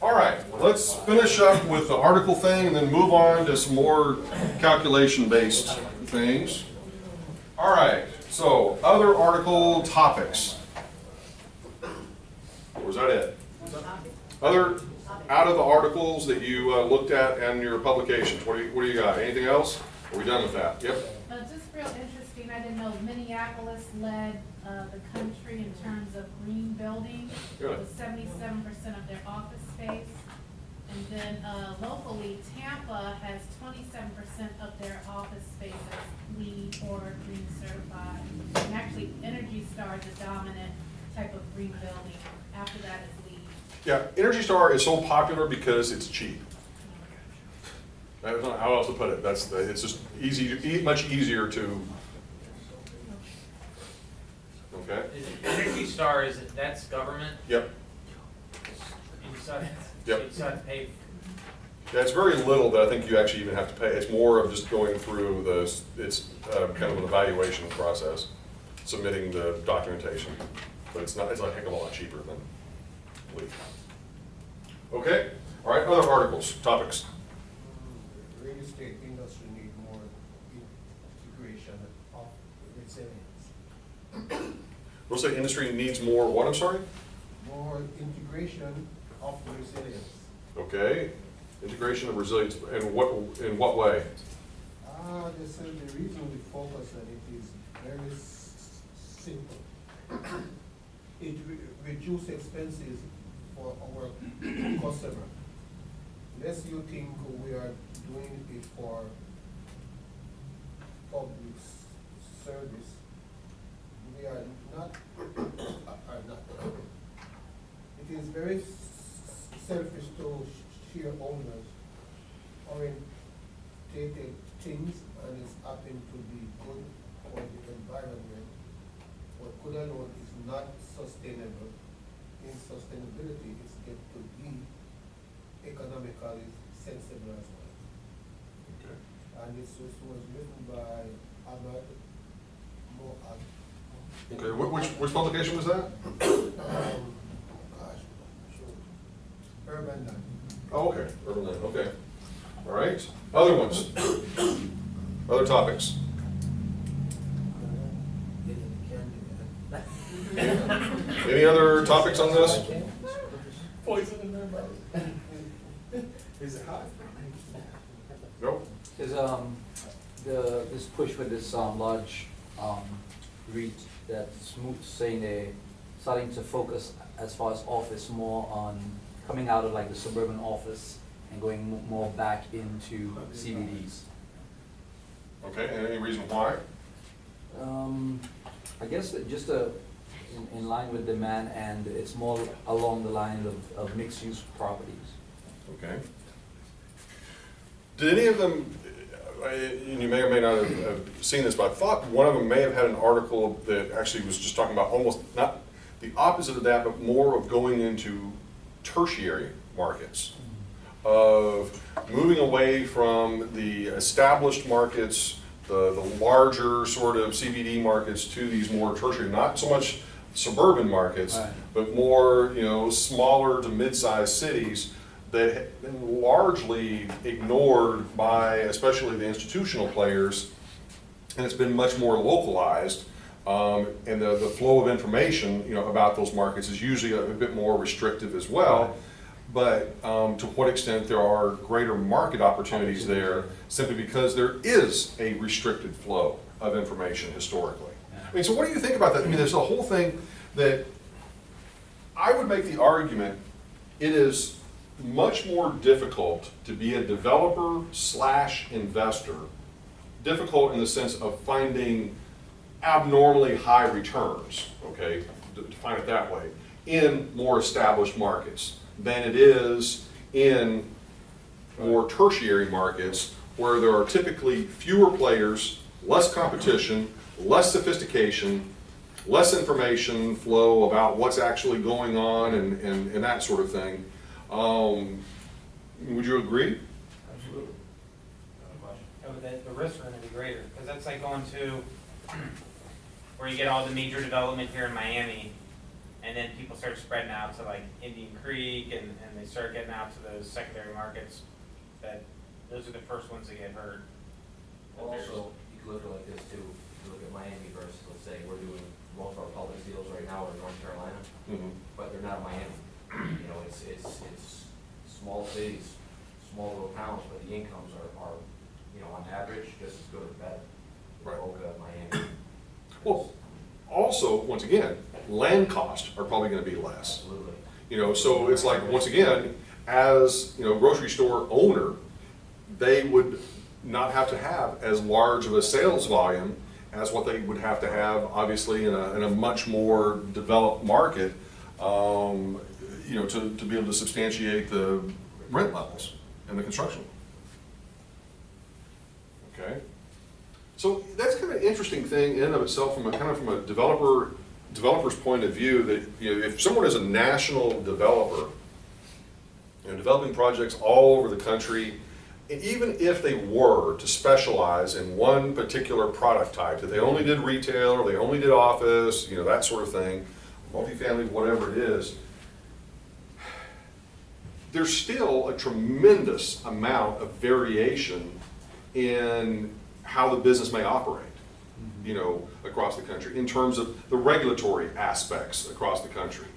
All right, let's finish up with the article thing and then move on to some more calculation-based things. All right, so other article topics. Or was that it? Other out of the articles that you looked at and your publications, what do you got? Anything else? Are we done with that? Yep. Just real interesting, I didn't know Minneapolis led the country in terms of green building. Good. It was 77% of their office space. And then locally, Tampa has 27% of their office space as LEED or green certified. And actually, Energy Star is the dominant type of green building. After that is LEED. Yeah, Energy Star is so popular because it's cheap. I don't know how else to put it. It's just much easier to. Okay. Energy Star that's government? Yep. Yep. You still have to pay. Yeah, it's very little that I think you actually even have to pay. It's more of just going through it's kind of an evaluation process, submitting the documentation, but it's a heck of a lot cheaper than LEED. Okay. All right. Other articles, topics. Real estate industry need more integration of resilience. Real estate industry needs more what, I'm sorry? More integration of resilience. Okay. Integration of resilience. In what way? They said the reason we focus on it is very simple. It reduces expenses for our customer. Unless you think we are doing it for public service, we are not. It is very selfish to shareholders orientated things, and it's happened to be good for the environment. What good alone is not sustainable. In sustainability, it's get to be economically sensible as well. Okay. And this was written by Ahmad Moab. Okay. Which publication was that? Urban Land. Oh, okay. Urban Land. Okay. All right. Other ones. Other topics. Any other topics on this? Poison in their mouth. Is it hot? Nope. Is this push with this large REIT that's saying they're starting to focus as far as office more on coming out of like the suburban office and going more back into CBDs. Okay. And any reason why? I guess that just in line with demand, and it's more along the line of mixed-use properties. Okay. Did any of them, and you may or may not have seen this, but I thought one of them may have had an article that actually was just talking about almost not the opposite of that, but more of going into tertiary markets, of moving away from the established markets, the larger sort of CBD markets, to these more tertiary, not so much suburban markets, right, but more, smaller to mid-sized cities that have been largely ignored by especially the institutional players, and it's been much more localized, and the flow of information about those markets is usually a bit more restrictive as well. But to what extent there are greater market opportunities there, simply because there is a restricted flow of information historically. I mean, so what do you think about that? I mean, there's a whole thing that I would make the argument it is much more difficult to be a developer / investor, difficult in the sense of finding abnormally high returns, okay, to define it that way, in more established markets than it is in more tertiary markets where there are typically fewer players, less competition, less sophistication, less information flow about what's actually going on and that sort of thing. Would you agree? Absolutely. The risks are going to be greater, because that's like going to where you get all the major development here in Miami. And then people start spreading out to like Indian Creek and they start getting out to those secondary markets, that those are the first ones that get hurt. Also, you could look at it like this too. You look at Miami versus, let's say, we're doing most of our public deals right now in North Carolina, but they're not Miami. You know, it's small cities, small little towns, but the incomes are you know, on average, just as good or better. Right. Boca, Miami. Well, also, once again, land costs are probably gonna be less. Absolutely. You know, so it's like, once again, as, you know, grocery store owner, they would not have to have as large of a sales volume as what they would have to have, obviously, in a much more developed market, you know, to be able to substantiate the rent levels and the construction. Okay? So that's kind of an interesting thing in and of itself from a kind of from a developer's point of view, that, you know, if someone is a national developer, you know, developing projects all over the country, and even if they were to specialize in one particular product type, that they only did retail or they only did office, you know, that sort of thing, multifamily, whatever it is, there's still a tremendous amount of variation in how the business may operate, you know, across the country, in terms of the regulatory aspects across the country,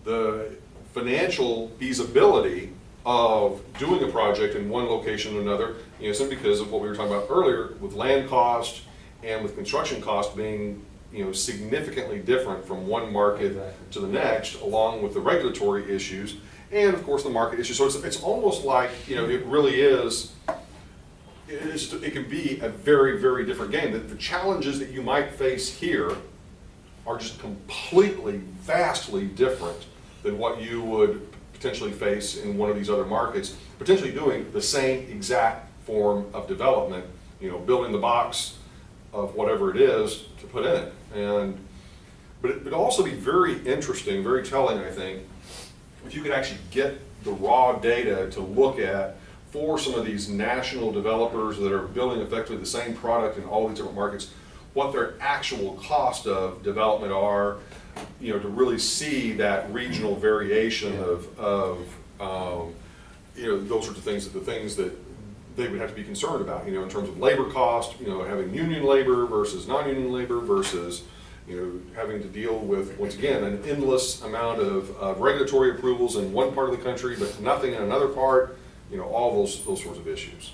the financial feasibility of doing a project in one location or another, you know, simply because of what we were talking about earlier with land cost and with construction cost being, you know, significantly different from one market to the next, along with the regulatory issues and of course the market issues. So it's almost like, you know, it really is, it can be a very, very different game. The challenges that you might face here are just completely, vastly different than what you would potentially face in one of these other markets, potentially doing the same exact form of development, you know, building the box of whatever it is to put in it. But it would also be very interesting, very telling, I think, if you could actually get the raw data to look at for some of these national developers that are building effectively the same product in all these different markets, what their actual cost of development are, you know, to really see that regional variation of you know, those sorts of things, the things that they would have to be concerned about, you know, in terms of labor cost, you know, having union labor versus non-union labor versus, you know, having to deal with, once again, an endless amount of regulatory approvals in one part of the country, but nothing in another part, you know, all those sorts of issues.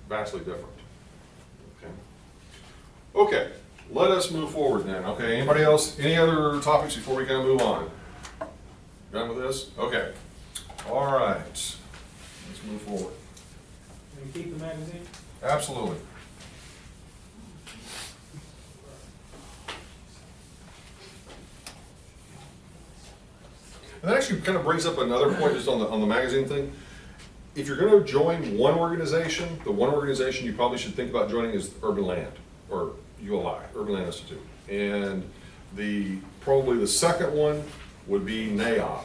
Vastly different. Okay. Okay, let us move forward then. Okay, anybody else, any other topics before we kind of move on? Done with this? Okay. All right, let's move forward. Can we keep the magazine? Absolutely. And that actually kind of brings up another point just on the magazine thing. If you're going to join one organization, the one organization you probably should think about joining is Urban Land, or ULI, Urban Land Institute. And probably the second one would be NAIOP.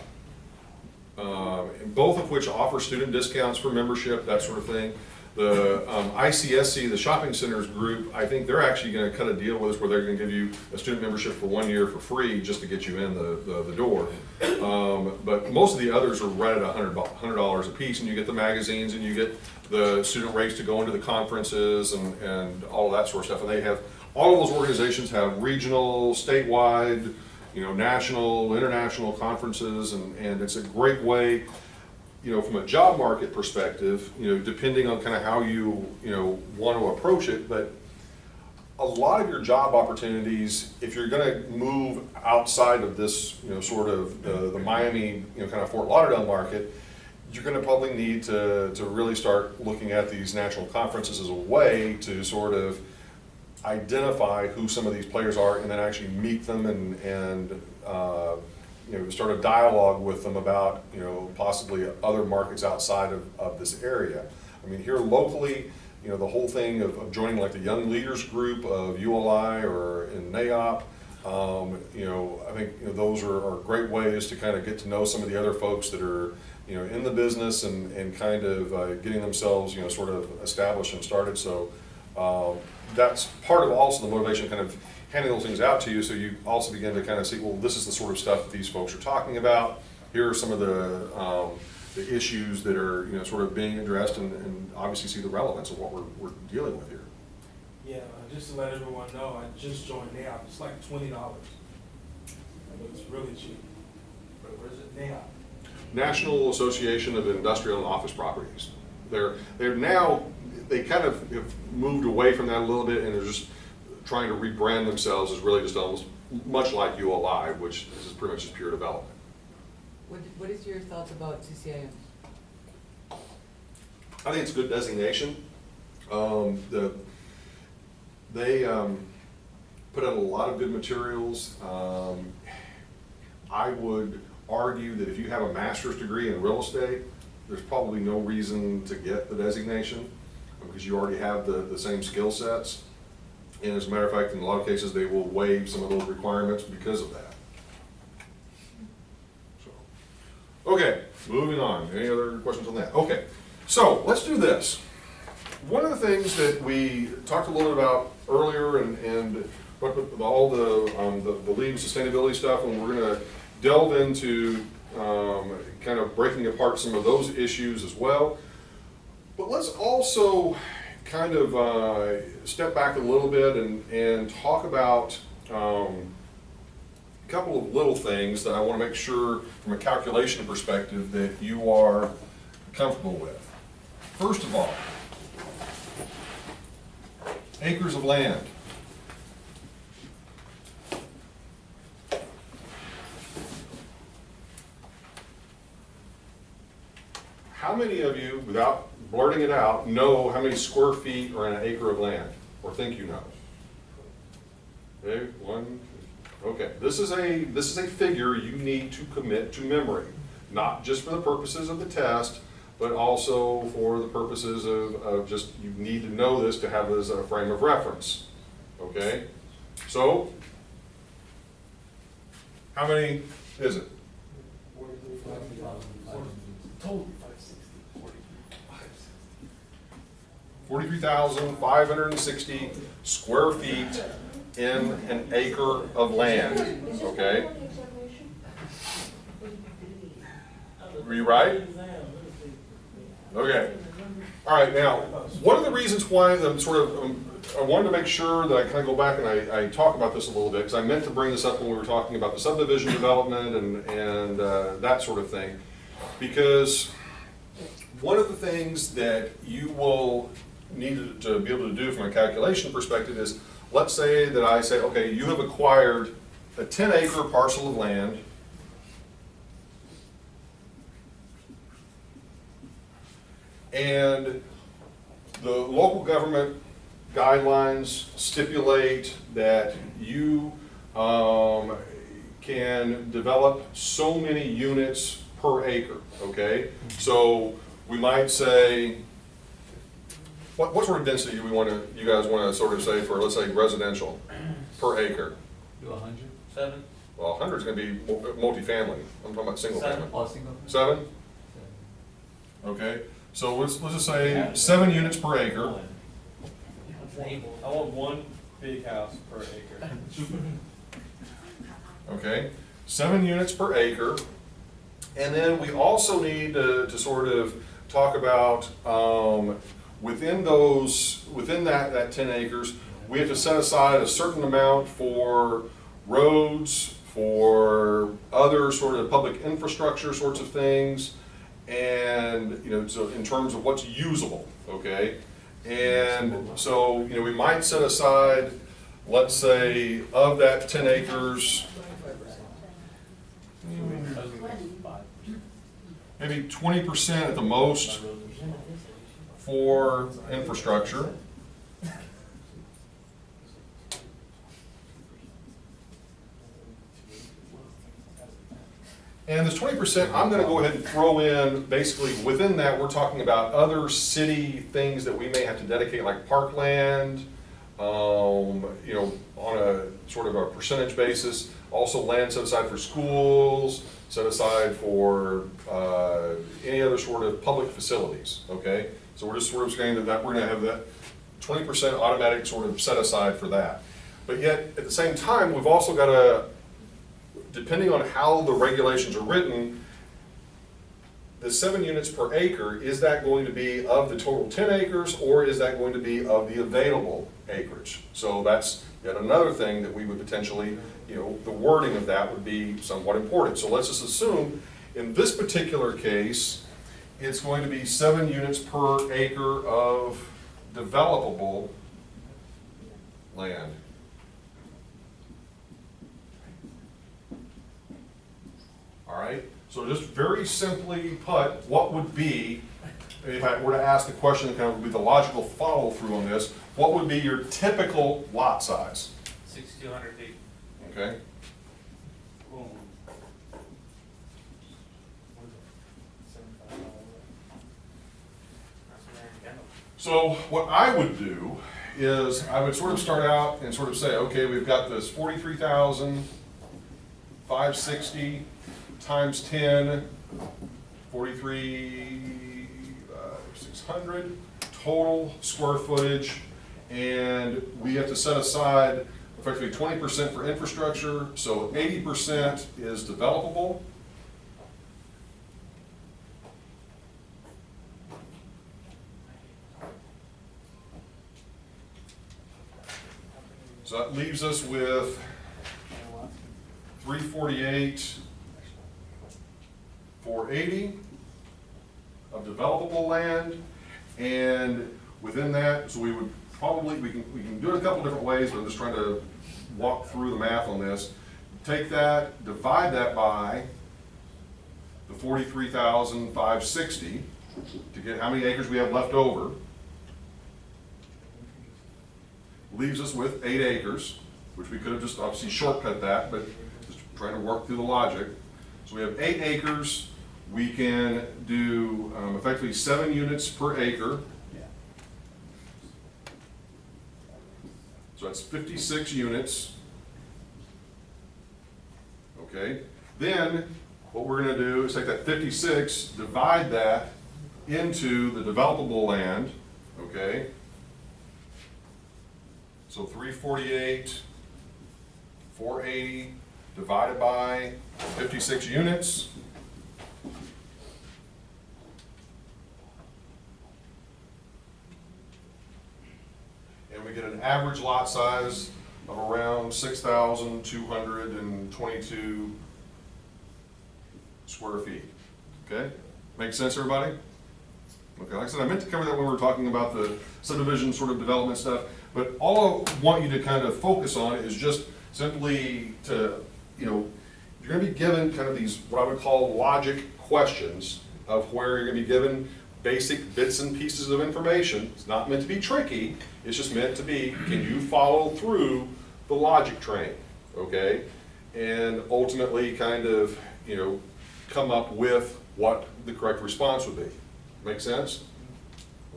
And both of which offer student discounts for membership, that sort of thing. The ICSC, the shopping centers group, I think they're actually going to cut a deal with us where they're going to give you a student membership for 1 year for free just to get you in the door. But most of the others are right at $100 a piece, and you get the magazines and you get the student rates to go into the conferences and all of that sort of stuff. And they have, all of those organizations have regional, statewide, you know, national, international conferences, and it's a great way, you know, from a job market perspective, you know, depending on kind of how you know, want to approach it, but a lot of your job opportunities, if you're going to move outside of this, you know, sort of the Miami, you know, kind of Fort Lauderdale market, you're going to probably need to really start looking at these national conferences as a way to sort of identify who some of these players are and then actually meet them and you know, start a dialogue with them about, you know, possibly other markets outside of this area. I mean, here locally, you know, the whole thing of joining like the Young Leaders Group of ULI or in NAIOP, you know, I think, you know, those are great ways to kind of get to know some of the other folks that are, you know, in the business and kind of getting themselves, you know, sort of established and started. So that's part of also the motivation, kind of handing those things out to you, so you also begin to kind of see, well, this is the sort of stuff that these folks are talking about. Here are some of the issues that are, you know, sort of being addressed, and obviously see the relevance of what we're dealing with here. Yeah, just to let everyone know, I just joined NAIOP. It's like $20. But it's really cheap. But what is it? NAIOP. National Association of Industrial and Office Properties. They're now, they kind of have moved away from that a little bit, and they're just trying to rebrand themselves as really just almost much like ULI, which is pretty much just pure development. What is your thoughts about CCIM? I think it's a good designation. They put out a lot of good materials. I would argue that if you have a master's degree in real estate, there's probably no reason to get the designation, because you already have the same skill sets. And as a matter of fact, in a lot of cases, they will waive some of those requirements because of that. Okay, moving on. Any other questions on that? Okay, so let's do this. One of the things that we talked a little bit about earlier, and all the LEED and sustainability stuff, and we're going to delve into kind of breaking apart some of those issues as well. But let's also kind of step back a little bit and talk about a couple of little things that I want to make sure from a calculation perspective that you are comfortable with. First of all, acres of land. How many of you, without blurting it out, know how many square feet are in an acre of land, or think you know? Okay, one. Okay, this is a figure you need to commit to memory, not just for the purposes of the test, but also for the purposes of just, you need to know this to have as a frame of reference. Okay, so how many is it? 43,560 square feet in an acre of land, okay? Were you right? Okay. All right, now, one of the reasons why I'm sort of, I wanted to make sure that I kind of go back and I talk about this a little bit, because I meant to bring this up when we were talking about the subdivision development and that sort of thing, because one of the things that you will need to be able to do from a calculation perspective is, let's say that I say, okay, you have acquired a 10-acre parcel of land, and the local government guidelines stipulate that you can develop so many units per acre, okay? So we might say, what sort of density do you guys want to sort of say for, let's say, residential per acre? Do 100? 7? Well, 100 is going to be multifamily. I'm talking about single family. All single? 7? Okay. So let's just say 7 units per acre. I want one big house per acre. Okay. 7 units per acre. And then we also need to sort of talk about within that 10 acres, we have to set aside a certain amount for roads, for other sort of public infrastructure sorts of things, and so in terms of what's usable, okay? And so we might set aside, let's say, of that 10 acres, maybe 20% at the most for infrastructure. And this 20%, I'm going to go ahead and throw in, basically within that, we're talking about other city things that we may have to dedicate, like parkland, on a sort of a percentage basis. Also land set aside for schools, set aside for any other sort of public facilities, okay? So we're just sort of saying that we're going to have that 20% automatic sort of set aside for that. But yet, at the same time, we've also got to, depending on how the regulations are written, the 7 units per acre, is that going to be of the total 10 acres, or is that going to be of the available acreage? So that's yet another thing that we would potentially, the wording of that would be somewhat important. So let's just assume, in this particular case, it's going to be 7 units per acre of developable land. All right, so just very simply put, what would be, if I were to ask the question, kind of would be the logical follow through on this, what would be your typical lot size? 6,200 feet. Okay, Boom. That's what they're in Devll. so what I would do is I would sort of start out and sort of say, okay, we've got this 43,560 times 10, 43,600 total square footage, and we have to set aside effectively 20% for infrastructure, so 80% is developable. So that leaves us with 348, 480 of developable land, and within that, so we would probably, we can do it a couple different ways, but I'm just trying to walk through the math on this. Take that, divide that by the 43,560 to get how many acres we have left over. Leaves us with 8 acres, which we could have just obviously shortcut that, but just trying to work through the logic. So we have 8 acres. We can do effectively 7 units per acre. So that's 56 units. Okay. Then what we're going to do is take that 56, divide that into the developable land. Okay. So 348, 480 divided by 56 units. And we get an average lot size of around 6,222 square feet. Okay? Make sense, everybody? Okay, like I said, I meant to cover that when we were talking about the subdivision sort of development stuff, but all I want you to kind of focus on is just simply to, you're going to be given kind of these, what I would call logic questions of where you're going to be given basic bits and pieces of information. It's not meant to be tricky, it's just meant to be, can you follow through the logic train, okay? And ultimately kind of, come up with what the correct response would be. Make sense?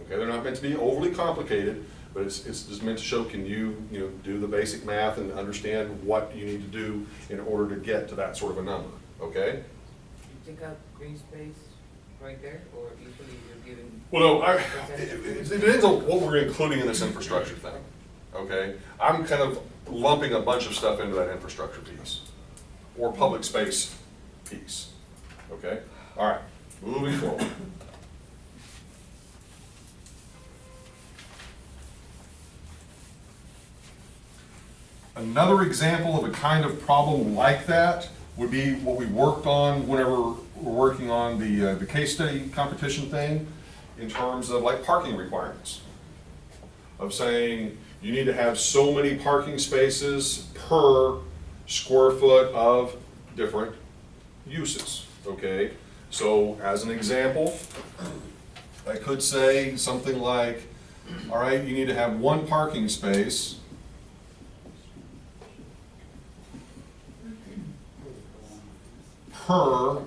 Okay, they're not meant to be overly complicated, but it's just meant to show, can you, do the basic math and understand what you need to do in order to get to that sort of a number, okay? You take out green space right there, or usually you're given? Well, no, it depends on what we're including in this infrastructure thing, okay? I'm kind of lumping a bunch of stuff into that infrastructure piece, or public space piece, okay? All right, moving forward. Another example of a kind of problem like that would be what we worked on whenever we're working on the case study competition thing, in terms of like parking requirements. Of saying you need to have so many parking spaces per square foot of different uses, okay? So as an example, I could say something like, all right, you need to have 1 parking space per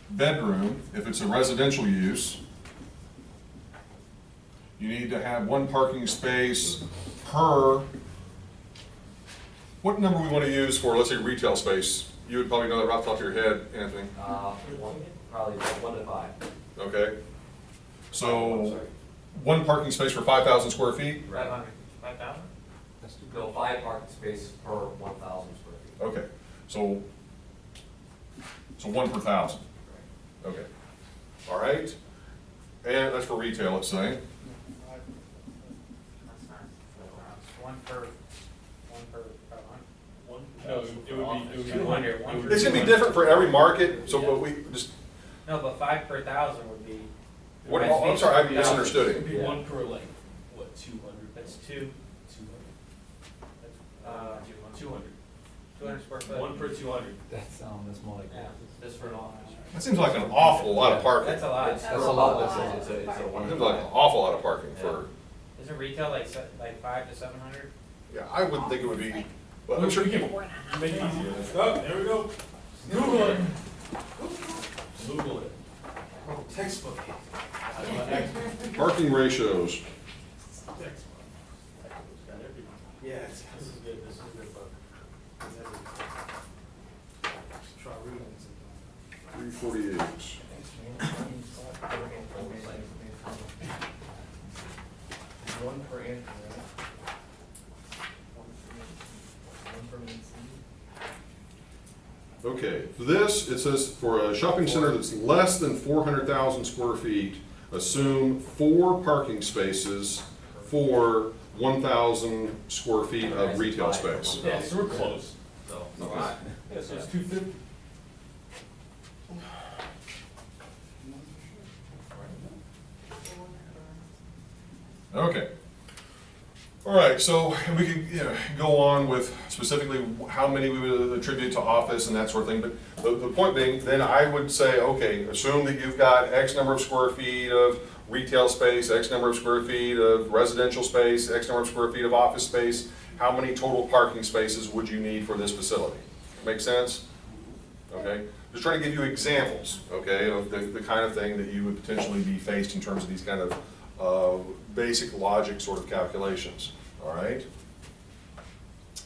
bedroom if it's a residential use. You need to have 1 parking space per, what number we want to use for, let's say, retail space? You would probably know that right off the top of your head, Anthony. Probably 1 to 5. Okay. So 1 parking space for 5,000 square feet? Right. 500, 5,000? No, 5 parking spaces per 1,000 square feet. Okay, so 1 per 1,000. Okay, all right. And that's for retail, let's say. That's not, one per 500. No, it would be 200, one per It's gonna be different for every market, so but we just, No, but 5 per 1,000 would be. what, oh, I'm sorry, I misunderstood It'd it. be one per like, what, 200? That's 200. uh, 200. 200 square foot. 1 per 200. That's more like. Yeah, just for an office. That seems like an awful lot of parking. That's a lot. That's a lot. It's a It one. seems like an awful lot of parking for, Isn't retail like 5 to 700? yeah, I wouldn't think it would be, well, I'm sure we can people, make it easier. Oh, there we go. Google it. Google it. Textbook. parking ratios. Got everything. Yeah, this is good. This is a good book. Try reading it sometime. 348. One per entry, right? One per main seat. Okay, for this, it says for a shopping center that's less than 400,000 square feet, assume 4 parking spaces for 1,000 square feet of retail space. Yeah, so we're close. So, Okay. Yeah, so it's 250. Okay. All right, so we could go on with specifically how many we would attribute to office and that sort of thing, but the point being, then I would say, okay, assume that you've got X number of square feet of retail space, X number of square feet of residential space, X number of square feet of office space. How many total parking spaces would you need for this facility? Make sense? Okay, just trying to give you examples, okay, of the kind of thing that you would potentially be faced in terms of these kind of basic logic sort of calculations, all right?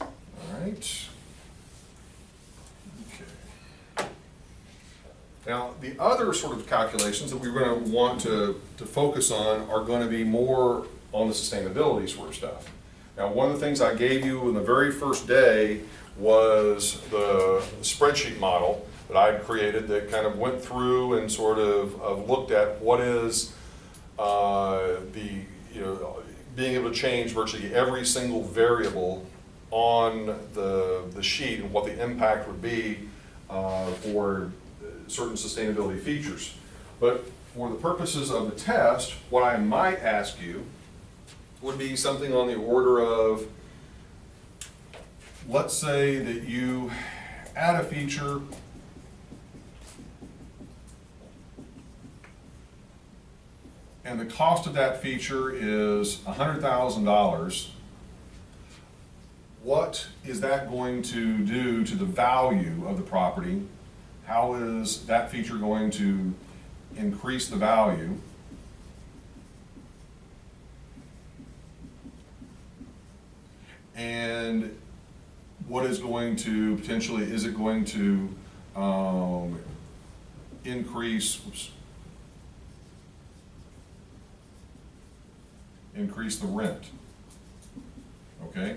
All right. Okay. Now, the other sort of calculations that we're going to want to focus on are going to be more on the sustainability sort of stuff. Now, one of the things I gave you in the very first day was the spreadsheet model that I had created that kind of went through and sort of looked at what is being able to change virtually every single variable on the sheet and what the impact would be for certain sustainability features. But for the purposes of the test, what I might ask you would be something on the order of, let's say that you add a feature and the cost of that feature is $100,000, what is that going to do to the value of the property? How is that feature going to increase the value? And what is going to potentially, is it going to increase the rent, okay?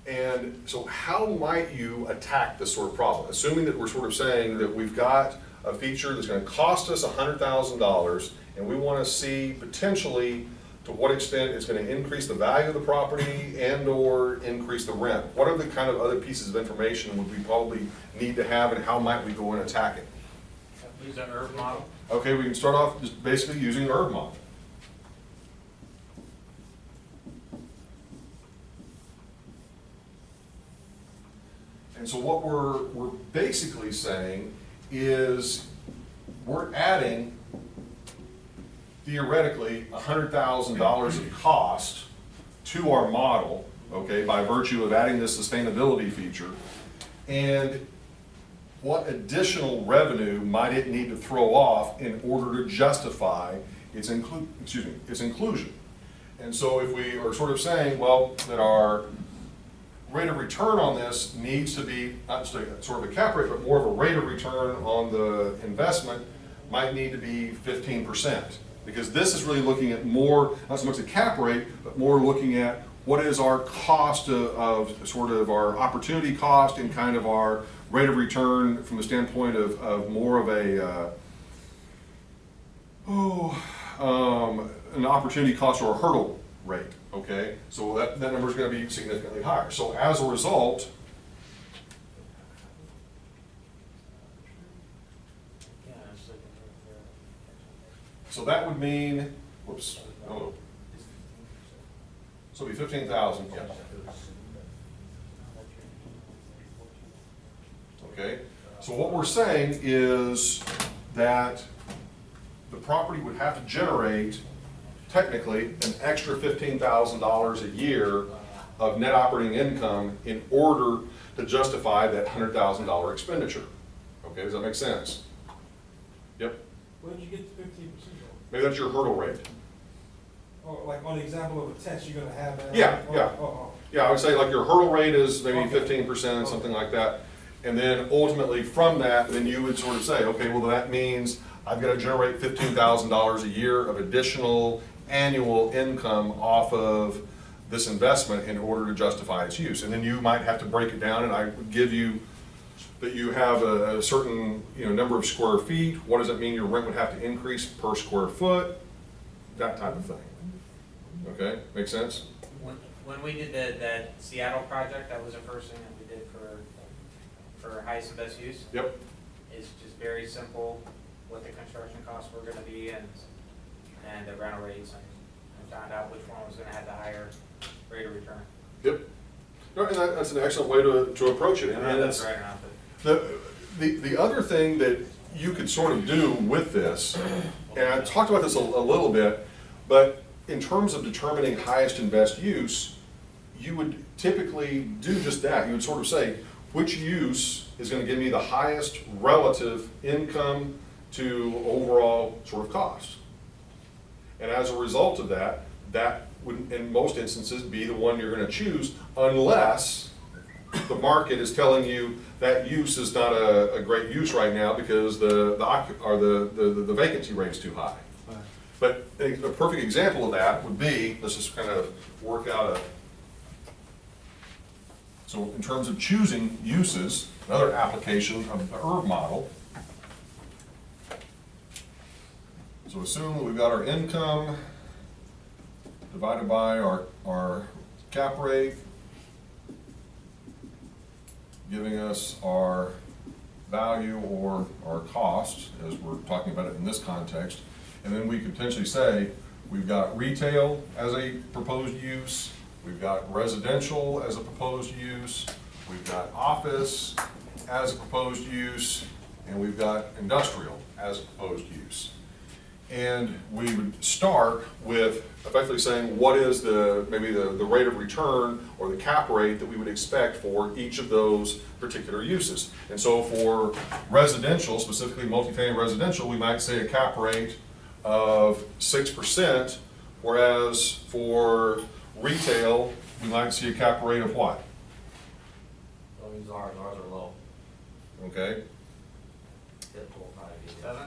And so how might you attack this sort of problem? Assuming that we're sort of saying that we've got a feature that's going to cost us $100,000 and we want to see potentially to what extent it's going to increase the value of the property and or increase the rent. What are the kind of other pieces of information would we probably need to have and how might we go and attack it? Use an ERV model. Okay, we can start off just basically using an ERV model. And so what we're basically saying is we're adding theoretically $100,000 of cost to our model, okay, by virtue of adding this sustainability feature. And what additional revenue might it need to throw off in order to justify its inclusion? And so if we are sort of saying, well, that our rate of return on this needs to be, not just sort of a cap rate, but more of a rate of return on the investment might need to be 15%. Because this is really looking at more, not so much a cap rate, but more looking at what is our cost of sort of our opportunity cost and kind of our rate of return from the standpoint of more of a, an opportunity cost or a hurdle rate, okay? So that number is going to be significantly higher. So as a result, Yeah, I was looking for. so that would mean, whoops, oh, so it'd be 15,000, yeah. Okay, so what we're saying is that the property would have to generate technically an extra $15,000 a year of net operating income in order to justify that $100,000 expenditure. Okay, does that make sense? Yep, Where did you get the 15% from? maybe that's your hurdle rate. Oh, like on the example of a test, you're gonna have that? Yeah, Oh, yeah. oh, Yeah, I would say like your hurdle rate is maybe Okay. 15%, something like that. And then ultimately from that, then you would sort of say, okay, well, that means I've got to generate $15,000 a year of additional annual income off of this investment in order to justify its use. And then you might have to break it down, and I would give you that you have a certain number of square feet. What does that mean your rent would have to increase per square foot? That type of thing. Okay, make sense? When we did that Seattle project, that was the first thing that we did for highest and best use. Yep. It's just very simple, what the construction costs were gonna be and the rental rates, and found out which one was gonna have the higher rate of return. Yep. No, and that's an excellent way to approach it. I don't know if that's right or not, but. The other thing that you could sort of do with this, and I talked about this a little bit, but in terms of determining highest and best use, you would typically do just that. You would sort of say, which use is going to give me the highest relative income to overall sort of cost? And as a result of that, that would in most instances be the one you're going to choose, unless the market is telling you that use is not a great use right now because the vacancy rate is too high. Right. But a perfect example of that would be, let's just kind of work out so in terms of choosing uses, another application of the ERB model. So assume that we've got our income divided by our cap rate, giving us our value or our cost, as we're talking about it in this context. And then we could potentially say, we've got retail as a proposed use, we've got residential as a proposed use, we've got office as a proposed use, and we've got industrial as a proposed use. And we would start with effectively saying what is maybe the rate of return or the cap rate that we would expect for each of those particular uses. And so for residential, specifically multifamily residential, we might say a cap rate of 6%, whereas for retail, we might see a cap rate of what? That means ours are low. Okay. Typical 5, 7?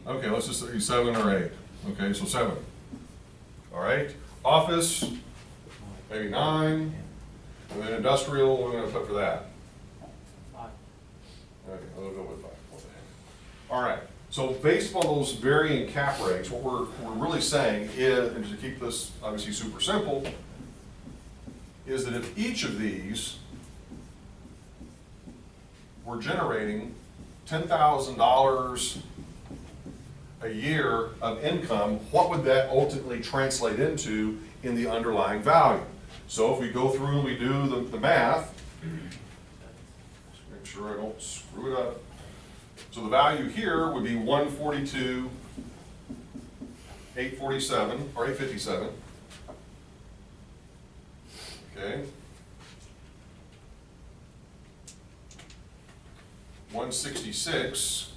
Okay, let's just say 7 or 8. Okay, so 7. All right. Office, maybe 9. And then industrial, what are we going to put for that? 5. Okay, I'll go with 5. All right. So based on those varying cap rates, what we're really saying is, and to keep this obviously super simple, is that if each of these were generating $10,000 a year of income, what would that ultimately translate into in the underlying value? So if we go through and we do the math, just make sure I don't screw it up. So the value here would be 142, 847, or 857. Okay. 166.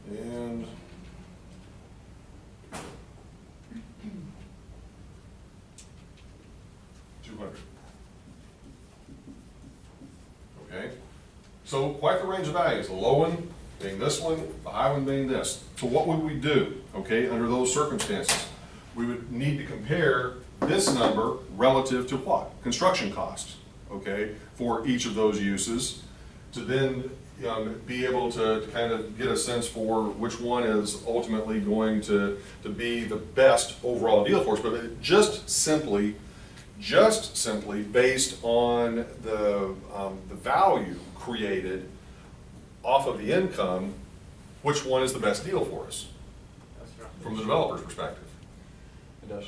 And 200. Okay. So quite the range of values, the low one being this one, the high one being this. So what would we do, okay, under those circumstances? We would need to compare this number relative to what? Construction costs, okay, for each of those uses, to then be able to kind of get a sense for which one is ultimately going to be the best overall deal for us. But it just simply based on the value created off of the income, which one is the best deal for us That's right. from the developer's perspective. It does.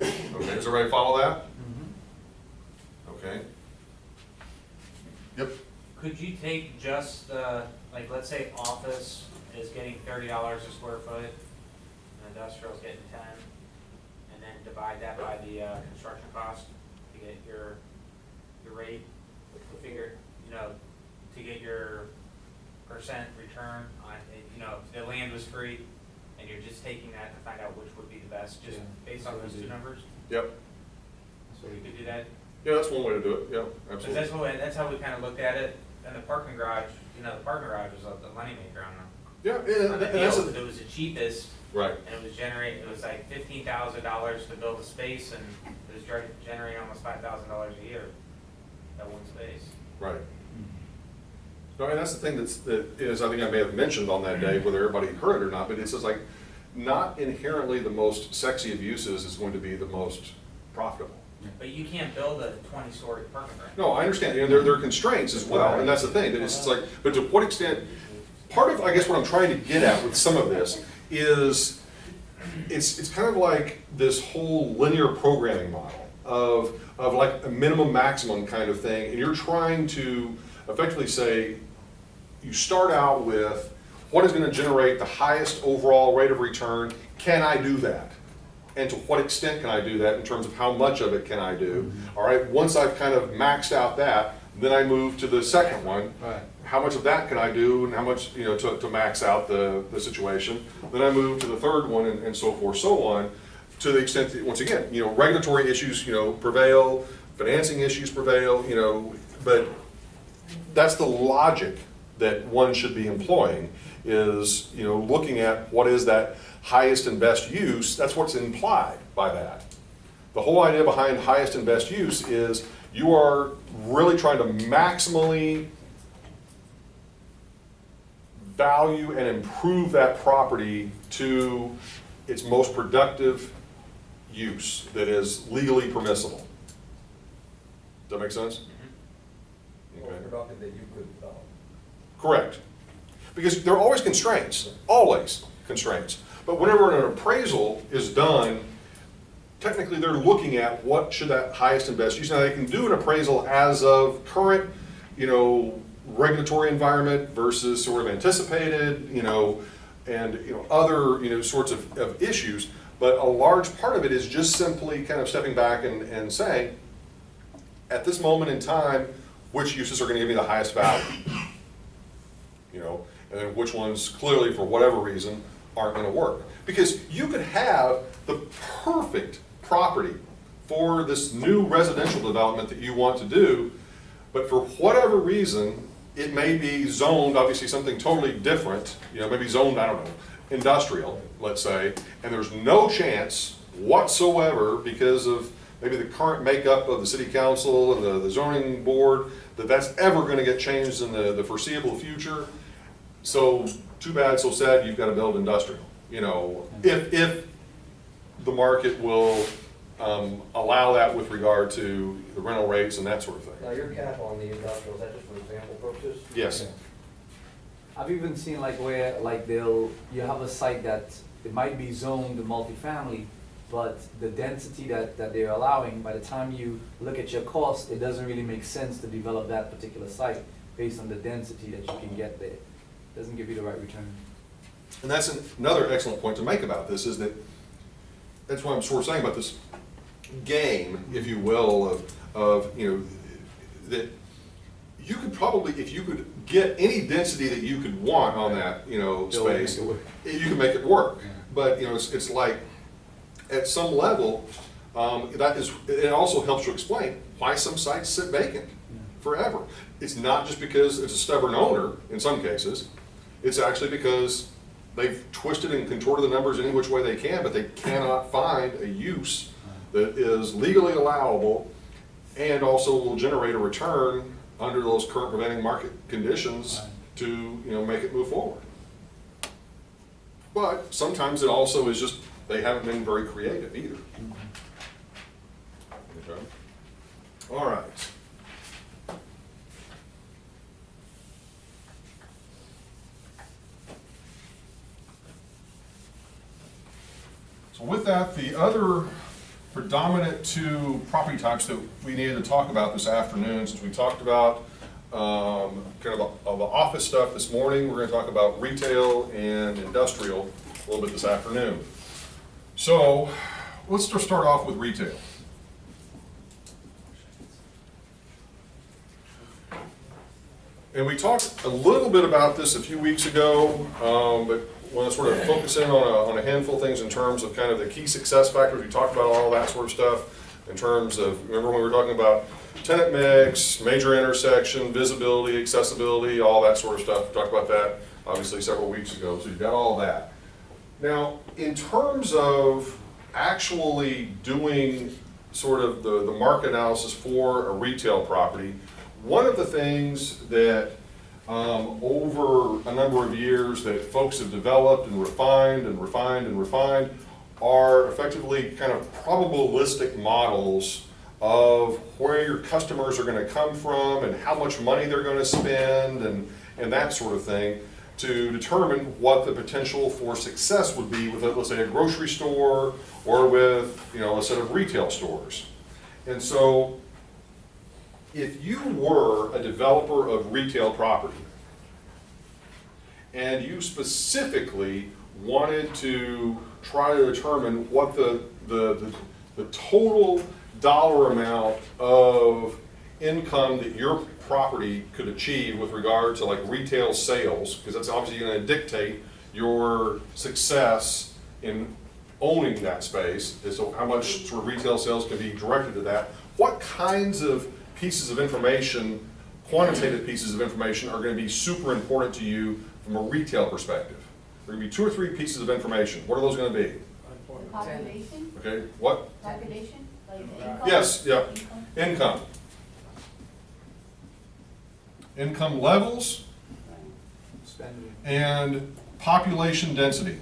Okay, does everybody follow that? Okay. Yep. Could you take just, like, let's say office is getting $30 a square foot, and industrial's getting 10, and then divide that by the construction cost to get your rate, figure, to get your percent return on, if the land was free, and you're just taking that to find out which would be the best, just based on those two numbers? Yep. So we could do that? Yeah, that's one way to do it. Yeah, Because absolutely. that's how we kind of looked at it, and the parking garage, the parking garage was the moneymaker on Yeah, the and that's deal. It was the cheapest, right. and it was like $15,000 to build a space, and it was generating almost $5,000 a year, that one space. Right. No, and that's the thing that is, I think I may have mentioned on that day, whether everybody heard it or not, but it's just like, not inherently the most sexy of uses is going to be the most profitable. But you can't build a 20-story parking garage. No, I understand, there are constraints as well, and that's the thing, that it's just like, but to what extent, part of, I guess what I'm trying to get at with some of this is, it's kind of like this whole linear programming model of like a minimum maximum kind of thing, and you're trying to effectively say, you start out with what is going to generate the highest overall rate of return, can I do that? And to what extent can I do that in terms of how much of it can I do? All right, once I've kind of maxed out that, then I move to the second one. Right. How much of that can I do and how much, to max out the situation. Then I move to the third one and so forth, so on, to the extent that, once again, regulatory issues, prevail, financing issues prevail, but that's the logic that one should be employing is, looking at what is that highest and best use. That's what's implied by that. The whole idea behind highest and best use is you are really trying to maximally value and improve that property to its most productive use that is legally permissible. Does that make sense? More productive that you could develop. Correct. Because there are always constraints, always constraints. But whenever an appraisal is done, technically they're looking at what should that highest and best use. Now they can do an appraisal as of current, regulatory environment versus sort of anticipated, and other sorts of issues. But a large part of it is just simply kind of stepping back and saying, at this moment in time, which uses are going to give me the highest value, and then which ones clearly for whatever reason aren't going to work. Because you could have the perfect property for this new residential development that you want to do, but for whatever reason, it may be zoned, obviously something totally different, maybe zoned, I don't know, industrial, let's say, and there's no chance whatsoever because of maybe the current makeup of the city council and the zoning board that that's ever going to get changed in the foreseeable future. So too bad, so sad, you've got to build industrial. If the market will allow that with regard to the rental rates and that sort of thing. Now, your cap on the industrial, is that just for example purposes? Yes. I've even seen where you have a site that it might be zoned multifamily, but the density that they're allowing, by the time you look at your cost, it doesn't really make sense to develop that particular site based on the density that you can get there. It doesn't give you the right return. And that's another excellent point to make about this, is that that's what I'm sort of saying about this game, if you will, of that you could probably, if you could get any density that you could want on that, space, you can make it work. Yeah. But, it's like, at some level, it also helps to explain why some sites sit vacant forever. It's not just because it's a stubborn owner in some cases, it's actually because they've twisted and contorted the numbers any which way they can, but they cannot find a use that is legally allowable and also will generate a return under those current prevailing market conditions to make it move forward. But sometimes it also is just they haven't been very creative either. Okay. All right. So with that, the other predominant two property types that we needed to talk about this afternoon, since we talked about kind of the office stuff this morning, we're going to talk about retail and industrial a little bit this afternoon. So let's just start off with retail. And we talked a little bit about this a few weeks ago, but want to sort of focus in on a handful of things in terms of kind of the key success factors. We talked about all that sort of stuff in terms of, remember when we were talking about tenant mix, major intersection, visibility, accessibility, all that sort of stuff. We talked about that obviously several weeks ago, so you've got all that. Now, in terms of actually doing sort of the market analysis for a retail property, one of the things that over a number of years that folks have developed and refined and refined and refined are effectively kind of probabilistic models of where your customers are going to come from and how much money they're going to spend and that sort of thing to determine what the potential for success would be with, let's say, a grocery store or with a set of retail stores. And so if you were a developer of retail property and you specifically wanted to try to determine what the total dollar amount of income that your property could achieve with regard to like retail sales, because that's obviously going to dictate your success in owning that space, and so how much sort of retail sales can be directed to that. What kinds of pieces of information, quantitative pieces of information, are going to be super important to you from a retail perspective? There are going to be 2 or 3 pieces of information. What are those going to be? Population? Okay, what? Population? Like income? Yes, yeah. Income. Income levels Spending. and population density.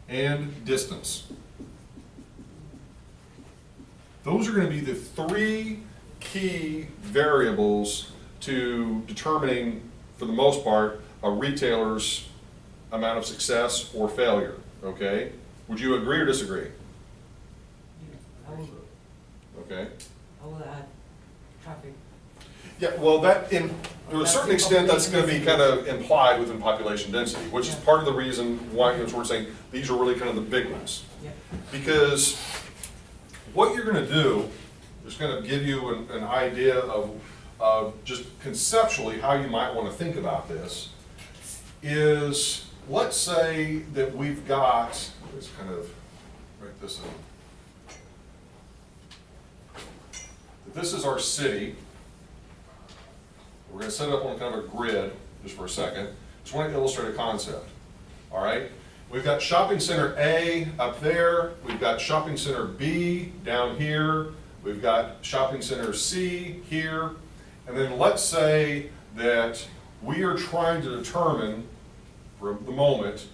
And distance. Those are going to be the 3 key variables to determining, for the most part, a retailer's amount of success or failure. Okay? Would you agree or disagree? Okay. I will add traffic. Yeah, well, that to a certain extent, that's going to be kind of implied within population density, which is part of the reason why we're saying these are really kind of the big ones. Yeah. Because what you're going to do is going to give you an idea of just conceptually how you might want to think about this is, let's say that we've got, let's kind of write this in. This is our city. We're going to set it up on kind of a grid just for a second. Just want to illustrate a concept. All right? We've got shopping center A up there. We've got shopping center B down here. We've got shopping center C here. And then let's say that we are trying to determine, for the moment,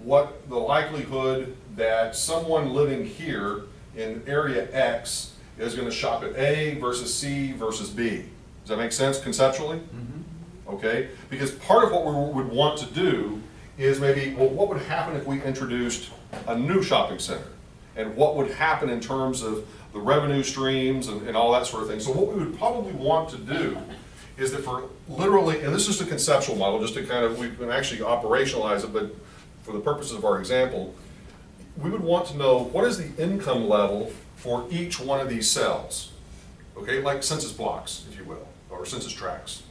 what the likelihood that someone living here in area X is going to shop at A versus C versus B. Does that make sense conceptually? Mm-hmm. Okay? Because part of what we would want to do is maybe, well, what would happen if we introduced a new shopping center? And what would happen in terms of the revenue streams and all that sort of thing. So what we would probably want to do is that for literally, and this is a conceptual model, just to kind of, we can actually operationalize it, but for the purposes of our example, we would want to know what is the income level for each one of these cells, okay, like census blocks, if you will, or census tracts,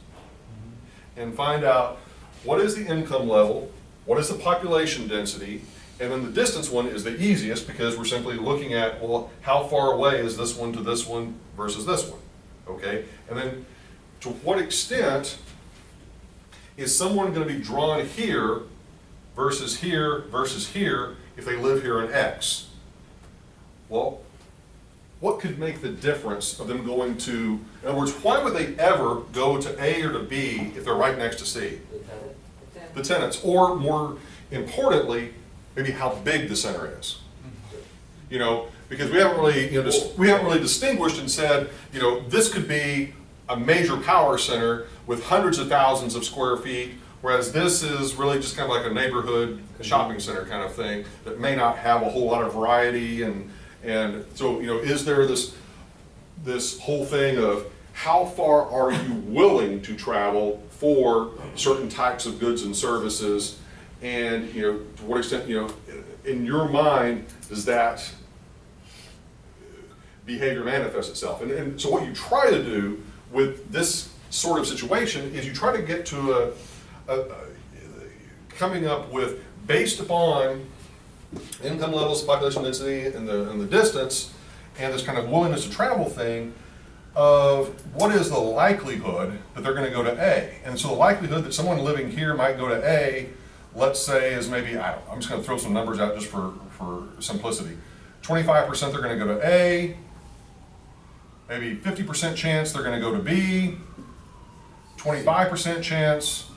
and find out what is the income level, what is the population density, And then the distance one is the easiest because we're simply looking at, well, how far away is this one to this one versus this one, okay? And then to what extent is someone going to be drawn here versus here if they live here in X? Well, what could make the difference of them going to, in other words, why would they ever go to A or to B if they're right next to C? The tenants, or more importantly, maybe how big the center is. You know, because we haven't really, we haven't really distinguished and said, this could be a major power center with hundreds of thousands of square feet, whereas this is really just kind of like a neighborhood shopping center kind of thing that may not have a whole lot of variety. And so, is there this whole thing of how far are you willing to travel for certain types of goods and services? And, to what extent, in your mind, does that behavior manifest itself? And so what you try to do with this sort of situation is you try to get to coming up with, based upon income levels, population density, and the distance, and this kind of willingness to travel thing, of what is the likelihood that they're going to go to A. And so the likelihood that someone living here might go to A, let's say, is maybe, I'm just going to throw some numbers out just for simplicity. 25% they're going to go to A, maybe 50% chance they're going to go to B, 25% chance,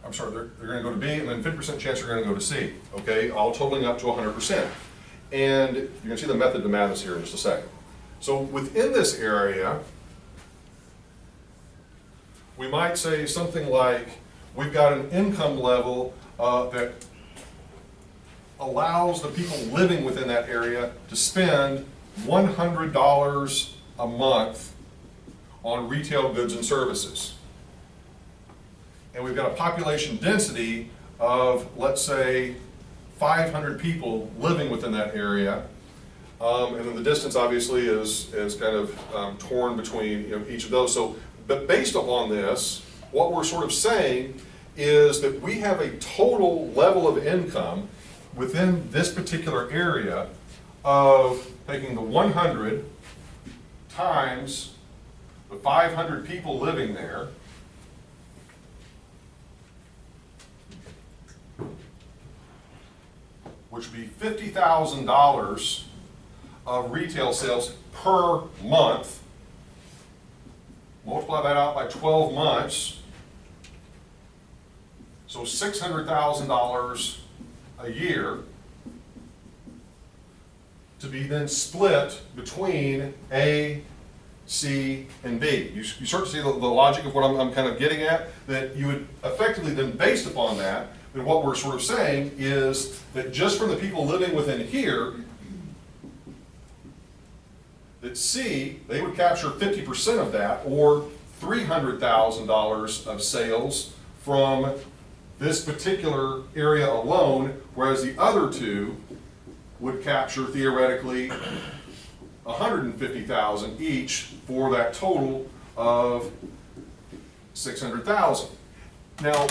they're going to go to B, and then 50% chance they're going to go to C, okay? All totaling up to 100%. And you're going to see the method to madness here in just a second. So within this area, we might say something like, we've got an income level that allows the people living within that area to spend $100 a month on retail goods and services. And we've got a population density of, let's say, 500 people living within that area. And then the distance obviously is kind of torn between each of those. So, but based upon this, what we're sort of saying is that we have a total level of income within this particular area of taking the 100 times the 500 people living there, which would be $50,000 of retail sales per month. Multiply that out by 12 months. So $600,000 a year to be then split between A, C, and B. You start to see the logic of what I'm kind of getting at, that you would effectively then, based upon that, then what we're sort of saying is that just from the people living within here, that C, they would capture 50% of that, or $300,000 of sales from this particular area alone, whereas the other two would capture theoretically $150,000 each for that total of $600,000. Now,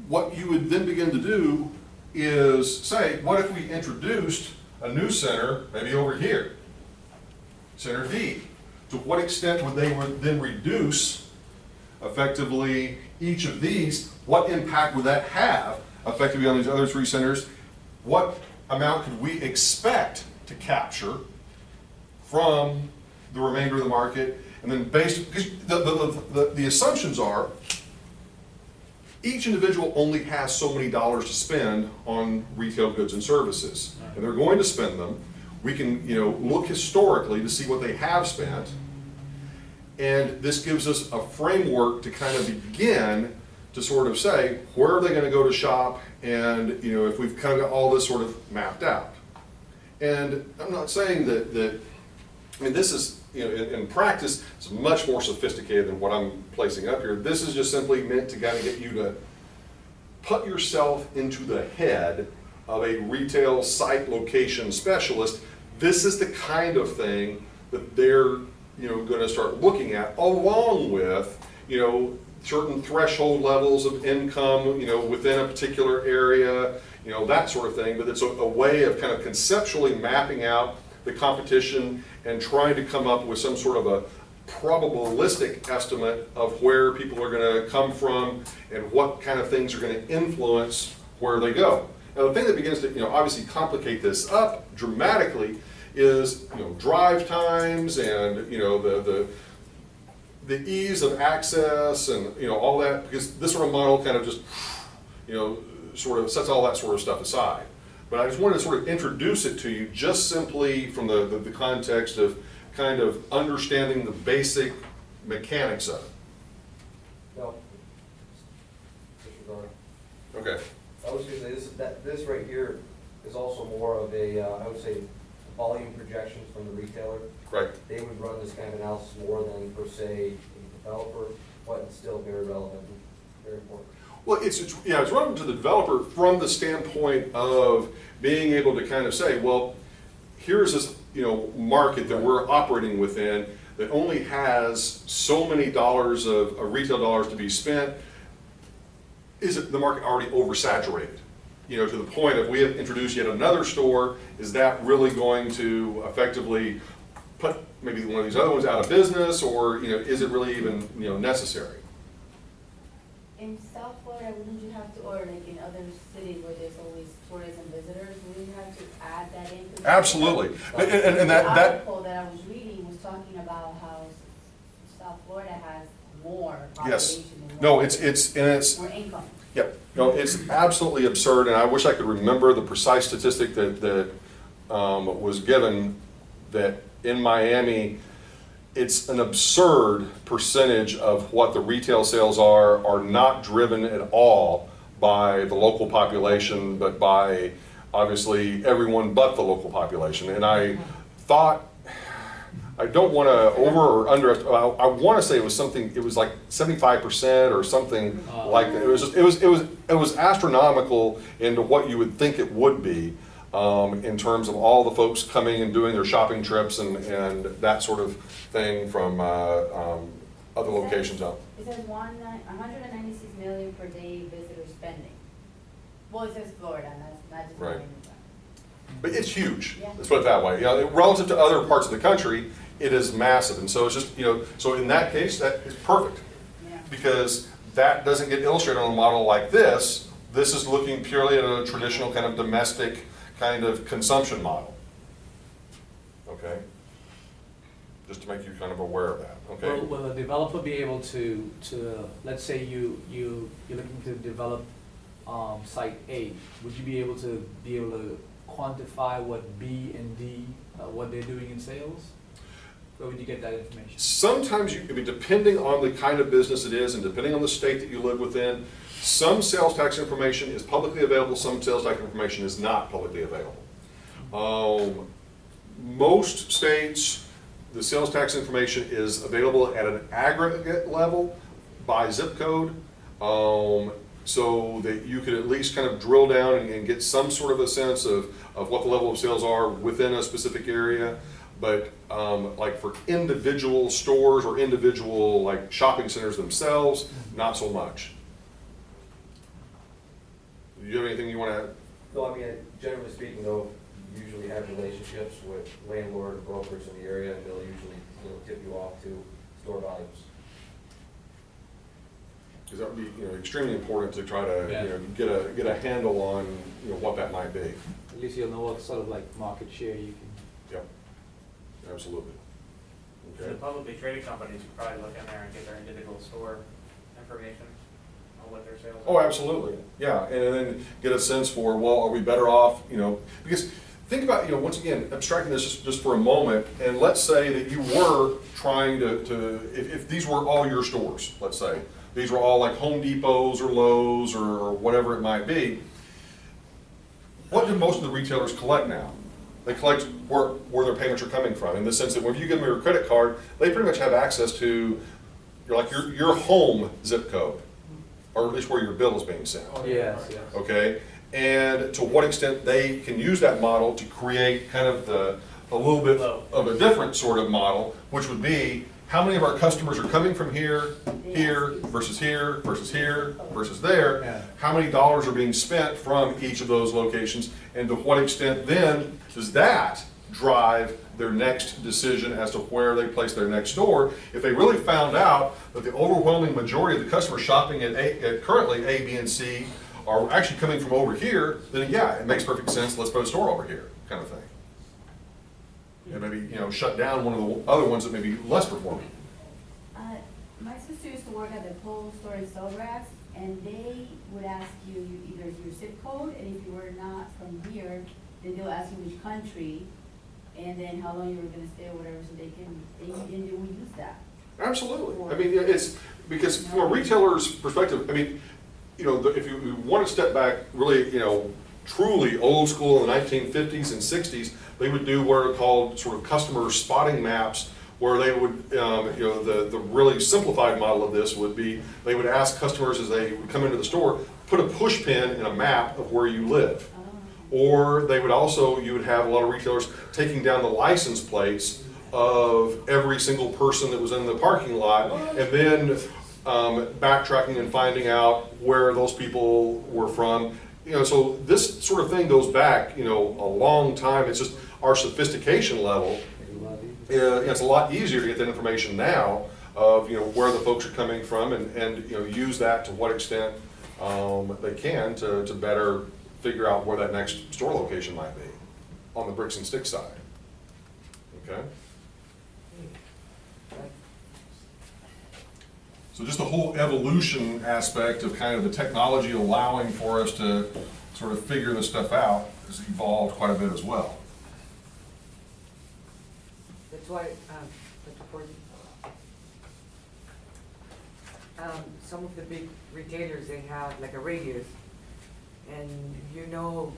what you would then begin to do is say, what if we introduced a new center, maybe over here, center D? To what extent would they then reduce effectively each of these? What impact would that have effectively on these other three centers? What amount could we expect to capture from the remainder of the market? And then based, because the assumptions are each individual only has so many dollars to spend on retail goods and services, and they're going to spend them. We can, look historically to see what they have spent, and this gives us a framework to kind of begin to sort of say, where are they going to go to shop, and if we've kind of got all this sort of mapped out. And I'm not saying that this is, in practice, it's much more sophisticated than what I'm placing up here. This is just simply meant to kind of get you to put yourself into the head of a retail site location specialist. This is the kind of thing that they're going to start looking at, along with certain threshold levels of income within a particular area, you know, that sort of thing, but it's a way of kind of conceptually mapping out the competition and trying to come up with some sort of a probabilistic estimate of where people are going to come from and what kind of things are going to influence where they go. Now, the thing that begins to, you know, obviously complicate this up dramatically is, you know, drive times and, you know, the ease of access and, you know, all that, because this sort of model kind of just, you know, sort of sets all that sort of stuff aside. But I just wanted to sort of introduce it to you just simply from the context of kind of understanding the basic mechanics of it. No. Disregard. Okay. I was gonna say, this right here is also more of a, I would say, volume projections from the retailer. Right. They would run this kind of analysis more than per se a developer, but it's still very relevant, and very important. Well, it's relevant to the developer from the standpoint of being able to kind of say, well, here's this, you know, market that we're operating within that only has so many dollars of retail dollars to be spent. Is it the market already oversaturated? You know, to the point of we have introduced yet another store, is that really going to effectively put maybe one of these other ones out of business, or, you know, is it really even, you know, necessary? In South Florida, wouldn't you have to, or like in other cities where there's always tourism visitors, wouldn't you have to add that in? Absolutely. And the that article that I was reading was talking about how South Florida has more yes. population than No, it's more income. Yep. No, it's absolutely absurd, and I wish I could remember the precise statistic that was given, that in Miami, it's an absurd percentage of what the retail sales are not driven at all by the local population, but by obviously everyone but the local population. And I thought, I don't want to over or underestimate, I want to say it was something, it was like 75% or something like that. It was astronomical into what you would think it would be in terms of all the folks coming and doing their shopping trips and that sort of thing from other locations out. It says 196 million per day visitor spending. Well, it says Florida, and that's not just Right. Miami. But it's huge. Yeah. Let's put it that way. You know, relative to other parts of the country, it is massive. And so it's just, you know, so in that case, that is perfect. Yeah. Because that doesn't get illustrated on a model like this. This is looking purely at a traditional kind of domestic kind of consumption model. Okay? Just to make you kind of aware of that. Okay? Will a developer be able to let's say you're looking to develop site A, would you be able to quantify what B and D, what they're doing in sales? Where would you get that information? Sometimes I mean, depending on the kind of business it is and depending on the state that you live within, some sales tax information is publicly available, some sales tax information is not publicly available. Most states, the sales tax information is available at an aggregate level by zip code, so that you could at least kind of drill down and get some sort of a sense of what the level of sales are within a specific area. But like for individual stores or individual like shopping centers themselves, not so much. Do you have anything you want to add? No, I mean, generally speaking though, you usually have relationships with landlord and brokers in the area, and they'll usually, you know, tip you off to store volumes. Because that would be, you know, extremely important to try to, Yeah. you know, get a handle on, you know, what that might be. At least you'll know what sort of like market share you can. Yep, absolutely. The Okay. publicly traded companies could probably look in there and get their individual store information on what their sales are. Oh, absolutely. Yeah, and then get a sense for, well, are we better off, you know, because think about, you know, once again, abstracting this just for a moment, and let's say that you were trying if these were all your stores, let's say, these were all like Home Depots or Lowe's or whatever it might be, what do most of the retailers collect now? They collect where their payments are coming from, in the sense that when you give them your credit card, they pretty much have access to your home zip code, or at least where your bill is being sent. Yes, yes. Okay, and to what extent they can use that model to create kind of a little bit of a different sort of model, which would be, how many of our customers are coming from here, here, versus here, versus here, versus there? Yeah. How many dollars are being spent from each of those locations, and to what extent then does that drive their next decision as to where they place their next store? If they really found out that the overwhelming majority of the customers shopping at currently A, B, and C are actually coming from over here, then yeah, it makes perfect sense, let's put a store over here, kind of thing. And maybe, you know, shut down one of the other ones that may be less performing. My sister used to work at the Pole store in Sawgrass, and they would ask you either your zip code, and if you were not from here, then they'll ask you which country, and then how long you were gonna stay or whatever, so they will use that. Absolutely. I mean, it's, because from a retailer's perspective, I mean, you know, if you want to step back really, you know, truly old school in the 1950s and 60s, they would do what are called sort of customer spotting maps, where they would, you know, the really simplified model of this would be, they would ask customers as they would come into the store, put a push pin in a map of where you live. Or they would also, you would have a lot of retailers taking down the license plates of every single person that was in the parking lot, and then backtracking and finding out where those people were from. You know, so this sort of thing goes back, you know, a long time. It's just our sophistication level. It's a lot easier to get that information now of, you know, where the folks are coming from, and you know, use that to what extent they can to better figure out where that next store location might be on the bricks and sticks side. Okay? So just the whole evolution aspect of kind of the technology allowing for us to sort of figure this stuff out has evolved quite a bit as well. That's why, Dr. Ford, some of the big retailers, they have like a radius. And you know,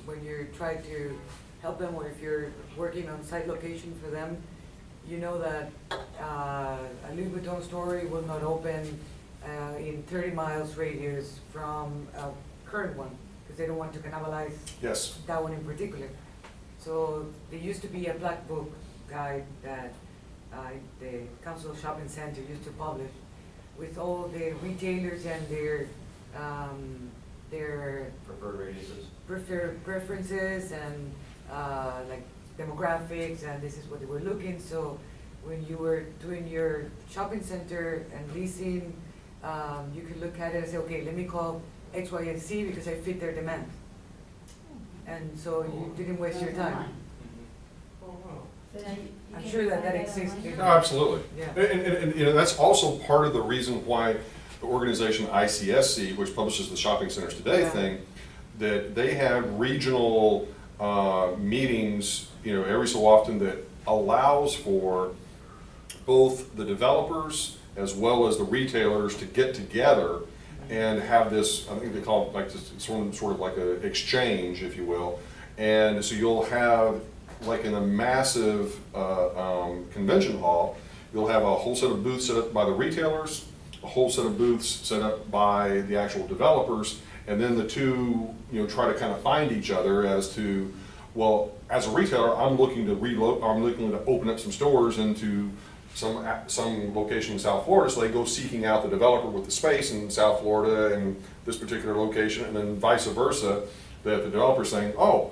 when you try to help them, or if you're working on site location for them, you know that a Louis Vuitton store will not open in 30 miles radius from a current one, because they don't want to cannibalize Yes. that one in particular. So there used to be a black book guide that the Council Shopping Center used to publish with all the retailers and their Preferred radiuses. preferences and like demographics, and this is what they were looking. So when you were doing your shopping center and leasing, you could look at it and say, okay, let me call X, Y, and Z because I fit their demand. And so you didn't waste your time. Oh, wow. So now you I'm can sure that find exists. online? No, absolutely. Yeah. And you know, that's also part of the reason why the organization ICSC, which publishes the Shopping Centers Today thing, that they have regional meetings, you know, every so often that allows for both the developers as well as the retailers to get together and have this, I think they call it like this, sort of like an exchange, if you will. And so you'll have, like in a massive convention hall, you'll have a whole set of booths set up by the retailers, a whole set of booths set up by the actual developers, and then the two, you know, try to kind of find each other as to, well, as a retailer, I'm looking to open up some stores into some location in South Florida, so they go seeking out the developer with the space in South Florida and this particular location, and then vice versa, that the developer's saying, oh,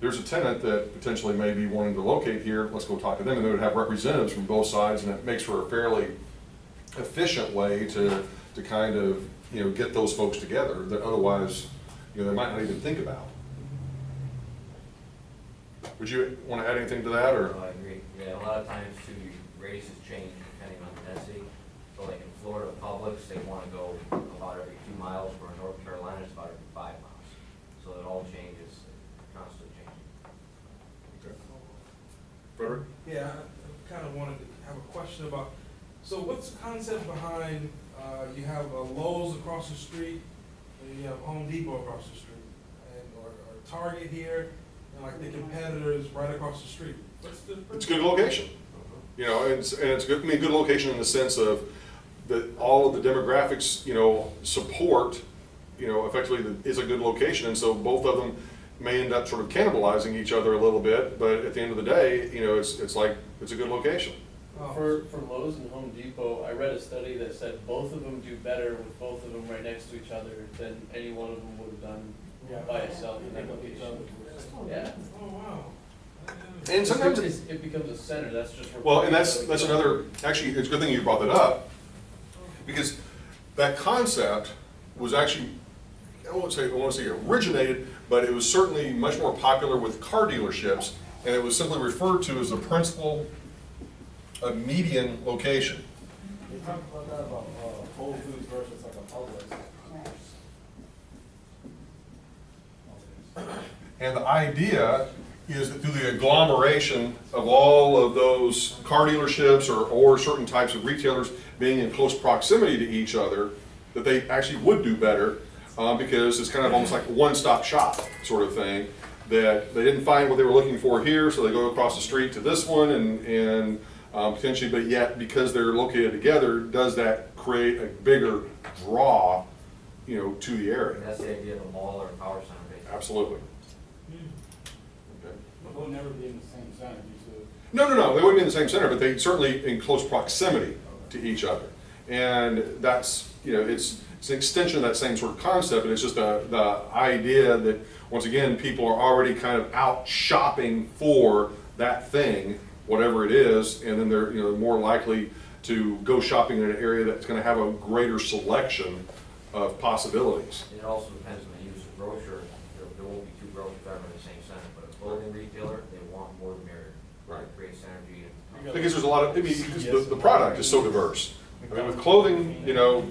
there's a tenant that potentially may be wanting to locate here, let's go talk to them, and they would have representatives from both sides, and it makes for a fairly efficient way to kind of, you know, get those folks together that otherwise, you know, they might not even think about. Would you want to add anything to that, or? I agree. Yeah, a lot of times too, radiuses change depending on the density. So like in Florida, Publix, they want to go about every 2 miles, where in North Carolina, it's about every 5 miles. So it all changes, constantly changing. Okay. Frederick? Yeah, I kind of wanted to have a question about, so what's the concept behind, you have Lowe's across the street, and you have Home Depot across the street, and or Target here, and like the competitors right across the street? What's the? It's a good location. You know, and it's good, I mean, good location in the sense of that all of the demographics, you know, support, you know, effectively is a good location, and so both of them may end up sort of cannibalizing each other a little bit, but at the end of the day, you know, it's like, it's a good location. For Lowe's and Home Depot, I read a study that said both of them do better with both of them right next to each other than any one of them would have done by itself in that location. Yeah. Oh, wow. And sometimes, It becomes a center, that's just. well, and that's another, actually, it's a good thing you brought that up, because that concept was actually, I won't say originated, but it was certainly much more popular with car dealerships, and it was simply referred to as the principle of median location. You talked about that about Whole Foods versus like a Publix. And the idea is that through the agglomeration of all of those car dealerships or certain types of retailers being in close proximity to each other, that they actually would do better because it's kind of almost like a one-stop shop sort of thing, that they didn't find what they were looking for here, so they go across the street to this one and potentially, but yet because they're located together, does that create a bigger draw, you know, to the area? That's the idea of a mall or a power center, basically. Absolutely. Okay. But they'll never be in the same center due to. No, they wouldn't be in the same center, but they certainly in close proximity to each other. And that's, you know, it's an extension of that same sort of concept, but it's just the idea that, once again, people are already kind of out shopping for that thing, whatever it is, and then they're, you know, more likely to go shopping in an area that's going to have a greater selection of possibilities. It also depends on the use of grocer. There won't be two grocers ever in the same center, but a clothing retailer, they want more the merrier. Right. It creates synergy. Because there's a lot of, I mean, because the product is so diverse. I mean, with clothing, you know,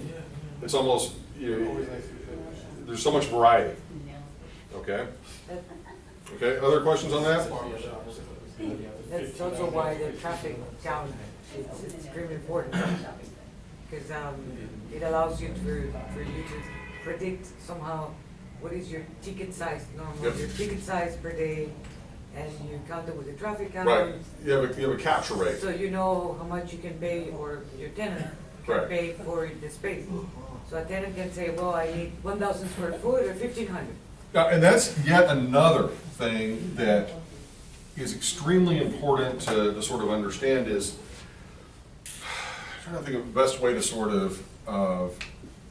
it's almost, you know, there's so much variety. Okay? Okay, other questions on that? That's also why the traffic count is extremely important. Because it allows you for you to predict somehow what is your ticket size, normally Yep. your ticket size per day, and you count it with the traffic count. Right, you have a capture rate. So you know how much you can pay, or your tenant can Right. pay for the space. So a tenant can say, well, I need 1,000 square foot or 1,500. Now, and that's yet another thing that is extremely important to sort of understand is, I'm trying to think of the best way to sort of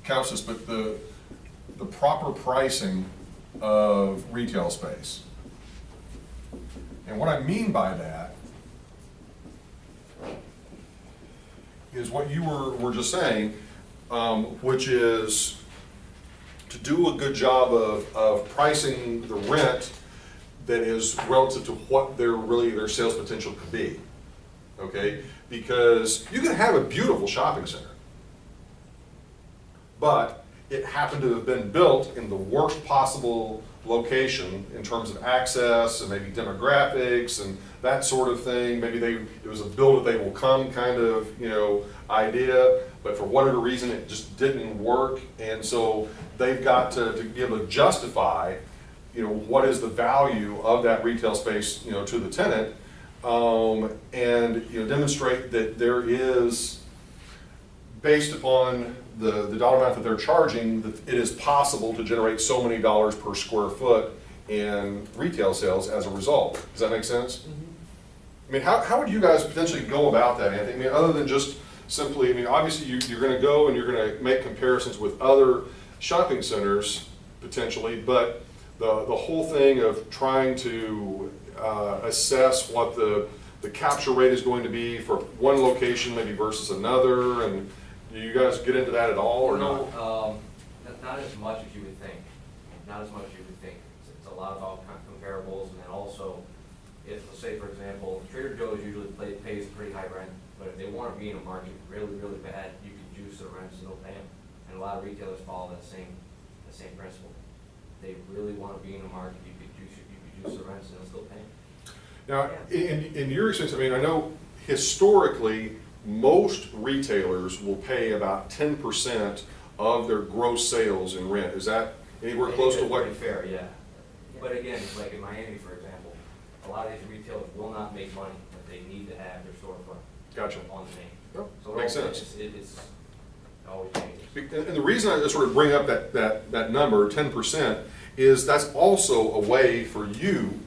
couch this, but the proper pricing of retail space. And what I mean by that is what you were just saying, which is to do a good job of pricing the rent that is relative to what their sales potential could be. Okay? Because you can have a beautiful shopping center, but it happened to have been built in the worst possible location in terms of access and maybe demographics and that sort of thing. Maybe it was a build that they will come kind of, you know, idea, but for whatever reason it just didn't work, and so they've got to be able to justify, you know, what is the value of that retail space, you know, to the tenant, and, you know, demonstrate that there is, based upon the dollar amount that they're charging, that it is possible to generate so many dollars per square foot in retail sales as a result. Does that make sense? I mean, how would you guys potentially go about that, Anthony? I mean, other than just simply, I mean, obviously you're going to go and you're going to make comparisons with other shopping centers potentially, but the whole thing of trying to assess what the capture rate is going to be for one location maybe versus another, and do you guys get into that at all or not? Not as much as you would think. Not as much as you would think. It's a lot about comparables, and then also, if, let's say, for example, Trader Joe's usually pays pretty high rent, but if they want to be in a market really, really bad, you can juice the rents and they'll pay them. And a lot of retailers follow that same principle. If they really want to be in a market, you could juice the rents and they'll still pay them. Now, in your experience, I mean, I know historically, most retailers will pay about 10% of their gross sales in rent. Is that anywhere close to what? Pretty fair, yeah. But again, like in Miami, for example, a lot of these retailers will not make money, but they need to have their storefront Gotcha. on the name. Yep. So Makes also, sense. It's always changes. And the reason I sort of bring up that number, 10%, is that's also a way for you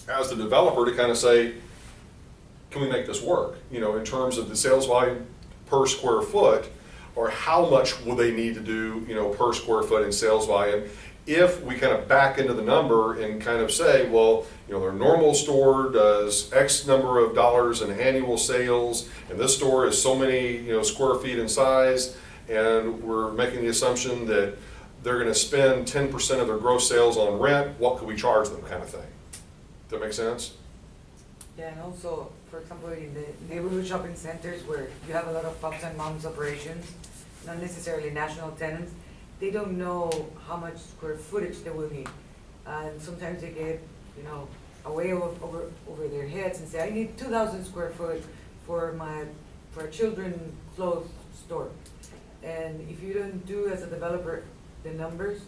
as the developer to kind of say, can we make this work? You know, in terms of the sales volume per square foot, or how much will they need to do, you know, per square foot in sales volume? If we kind of back into the number and kind of say, well, you know, their normal store does X number of dollars in annual sales, and this store is so many, you know, square feet in size, and we're making the assumption that they're going to spend 10% of their gross sales on rent, what could we charge them, kind of thing. Does that make sense? Yeah, and also, for example, in the neighborhood shopping centers where you have a lot of pops and moms operations, not necessarily national tenants, they don't know how much square footage they will need. And sometimes they get, you know, away over their heads and say, I need 2,000 square foot for a children's clothes store. And if you don't do as a developer the numbers,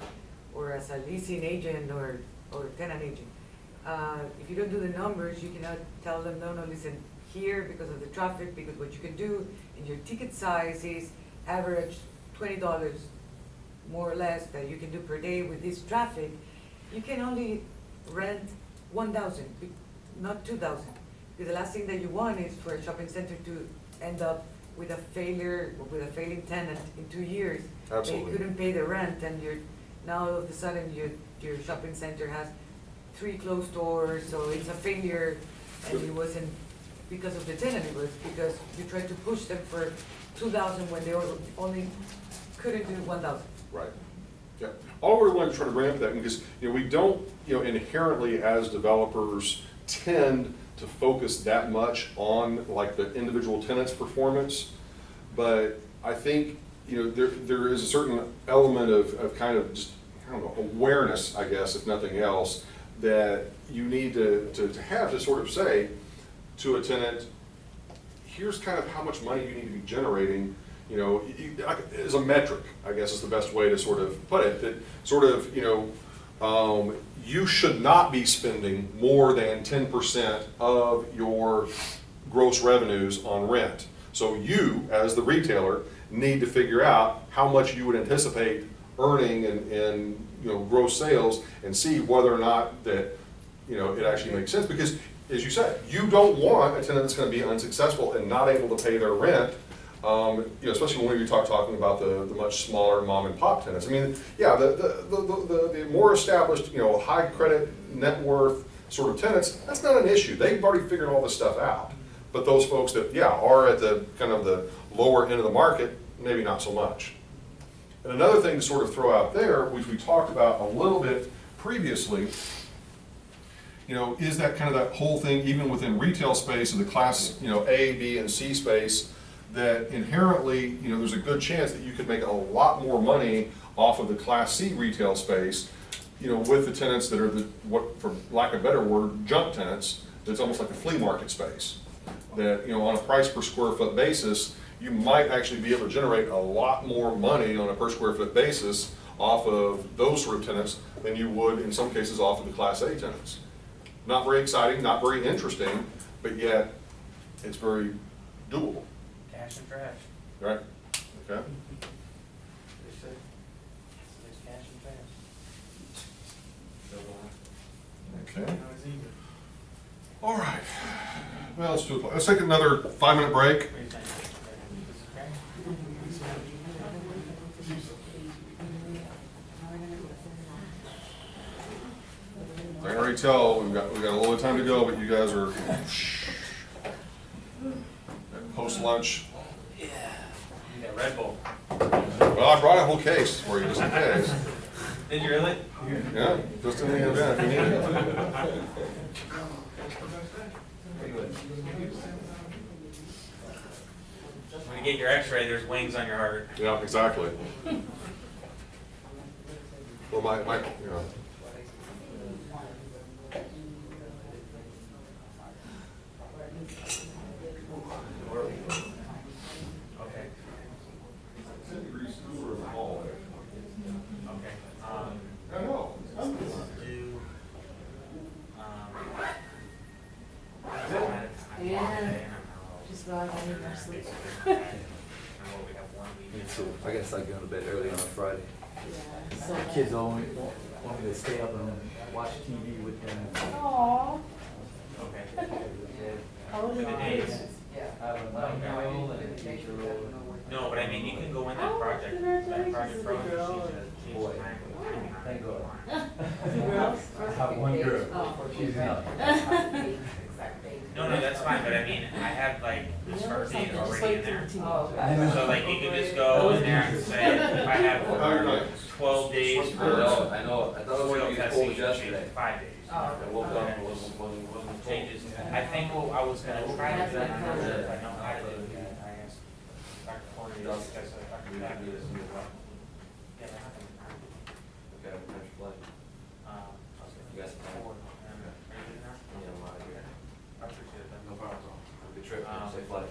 or as a leasing agent or tenant agent, if you don't do the numbers, you cannot tell them, no, listen, here, because of the traffic, because what you can do, and your ticket size is average $20 more or less that you can do per day with this traffic, you can only rent 1,000, not 2,000. Because the last thing that you want is for a shopping center to end up with a failure, or with a failing tenant in 2 years. Absolutely. They couldn't pay the rent, and now all of a sudden your shopping center has 3 closed stores, so it's a failure, and it wasn't because of the tenant, it was because you tried to push them for 2,000 when they only couldn't do 1,000. Right. Yeah. All we're going to try to bring up that because, you know, we don't, you know, inherently as developers tend to focus that much on like the individual tenant's performance, but I think, you know, there is a certain element of kind of just, I don't know, awareness, I guess, if nothing else, that you need to have to sort of say to a tenant, here's kind of how much money you need to be generating, you know, as a metric, I guess is the best way to sort of put it, that sort of, you know, you should not be spending more than 10% of your gross revenues on rent. So you, as the retailer, need to figure out how much you would anticipate earning in you know, gross sales, and see whether or not that, you know, it actually makes sense. Because, as you said, you don't want a tenant that's going to be unsuccessful and not able to pay their rent. You know, especially when you're talking about the much smaller mom and pop tenants. I mean, yeah, the more established, you know, high credit net worth sort of tenants, that's not an issue. They've already figured all this stuff out. But those folks that, yeah, are at the kind of the lower end of the market, maybe not so much. And another thing to sort of throw out there, which we talked about a little bit previously, you know, is that kind of that whole thing, even within retail space, of the class, you know, A, B, and C space, that inherently, you know, there's a good chance that you could make a lot more money off of the Class C retail space, you know, with the tenants that are the, what, for lack of a better word, junk tenants. That's almost like a flea market space. That, you know, on a price per square foot basis, you might actually be able to generate a lot more money on a per square foot basis off of those sort of tenants than you would, in some cases, off of the Class A tenants. Not very exciting, not very interesting, but yet it's very doable. Cash and trash. Right? Okay. There's cash and trash. Okay. All right. Well, let's do it. Let's take another 5-minute break. What do you think? I can already tell we've got a little bit of time to go, but you guys are post lunch. Yeah. You got Red Bull. Well, I brought a whole case for you just in case. Did you really? Yeah, just in the event if you need it. When you get your X-ray, there's wings on your heart. Yeah, exactly. Well, my you know. Okay. Okay. I know. Do, Yeah. Just log on and go to sleep. Me too. I gotta start going to bed early on a Friday. Yeah, so. The kids all want me to stay up and watch TV with them. Aww. Okay. How old are The you? day She's not. No, that's fine, but I mean, I have like the start date already in there. Oh, So like you can just go in there and say, if I have 12 days I for know, I thought it was soil gonna be testing, pulled you change yesterday. it to 5 days. Oh. I woke up and wasn't told. Changes. I think what I was gonna try to do, and I don't know if I know how to do it yet, I asked Dr. Corey, because Dr. Becky is new. Yeah, they have them. Okay, finish flight. You guys can- Forward. Are you good now? Yeah, I'm out of here. I appreciate that. No problem at all. Have a good trip, safe flight.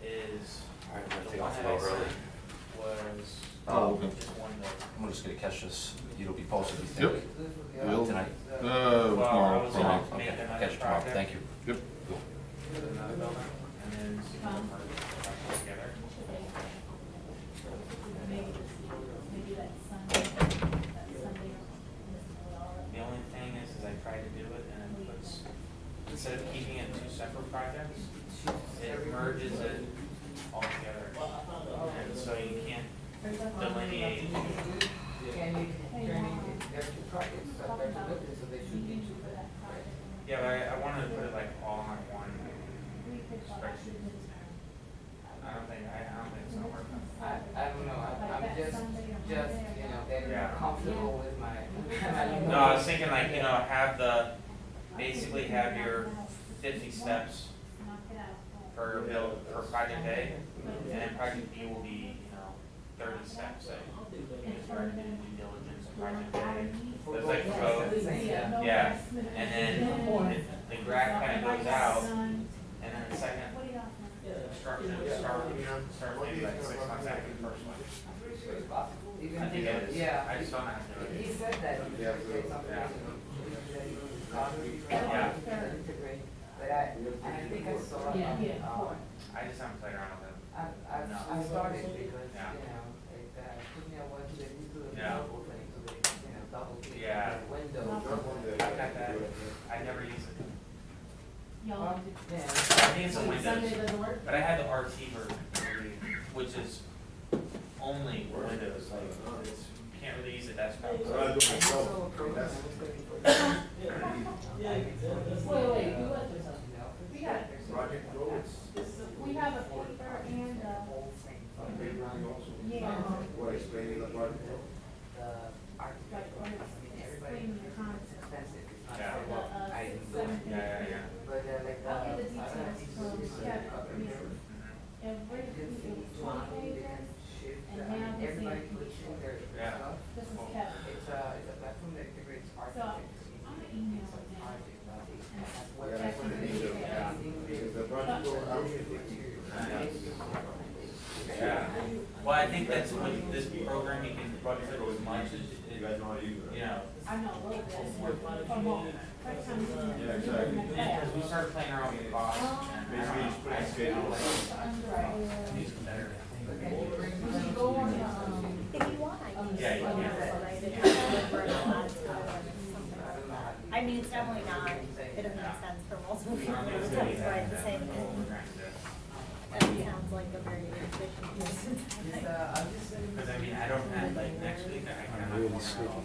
Is, All right, I'm gonna the take one off that a I little early. sent was Oh, okay. just one that. I'm just gonna catch this, it'll be posted, you Yep. think? Tonight? Well, I Tomorrow, was probably. gonna make Okay, another catch you tomorrow, project. thank you. Yep. Another building, and then see what we're together. Maybe that Sunday, The only thing is I tried to do it and it puts, instead of keeping it two separate projects, it merges it all together. And so you can't delineate. Can you turn in their two projects, so they're looking, so they should be two, right? Yeah, but I wanted to put it like all on one spreadsheet. I don't think it's gonna work. I don't know, I'm just, you know, getting Yeah. comfortable with my. No, I was thinking like, basically have your 50 steps per build, per project A, and then project B will be, 30 steps, say. You start doing due diligence on project A, there's like code, yeah, and then the graph kind of goes out, and then the second construction start maybe like 6 months after the first one. You I can think do it it, is, yeah. I just don't know how to do He it. said that, he said something. Yeah. But I think I saw, I just haven't played around with it. I started because, Yeah. it took me a while to get used to the Yeah. double thing, to the, double click Yeah. window. I've got that, I never use it. Y'all, Yeah. I think it's a Sunday Windows, doesn't work? but I had the RT version, which is only Windows, like, you can't really use a desktop. Wait, you went through something. We got, we have a paper and yeah. What, explaining the project? Like, when it's explaining the concept. Yeah. The, Yeah. But like, I'll get the details from Kevin, and we're, it was 20 pages, and now he's everybody saying, puts in their Yeah. stuff. this is Kevin. It's a platform that integrates So, architects. I'm gonna email it now. What Yeah, that's what it needs to be. Because the project will Yeah, well, I think that's what this program, you can budget it as much as, You guys know how to use it. I know a little bit, from home. First time doing it. Yeah, exactly. because we started playing around with the cost. and Basically, just put in schedule. These are better. When you go on, If you want, I can. Yeah, you can. I mean, it's definitely not, it doesn't make sense for multiple people to write the same thing. That sounds like a very efficient use of time. Because I mean, I don't have, like, next week, I cannot really work sleepy. off.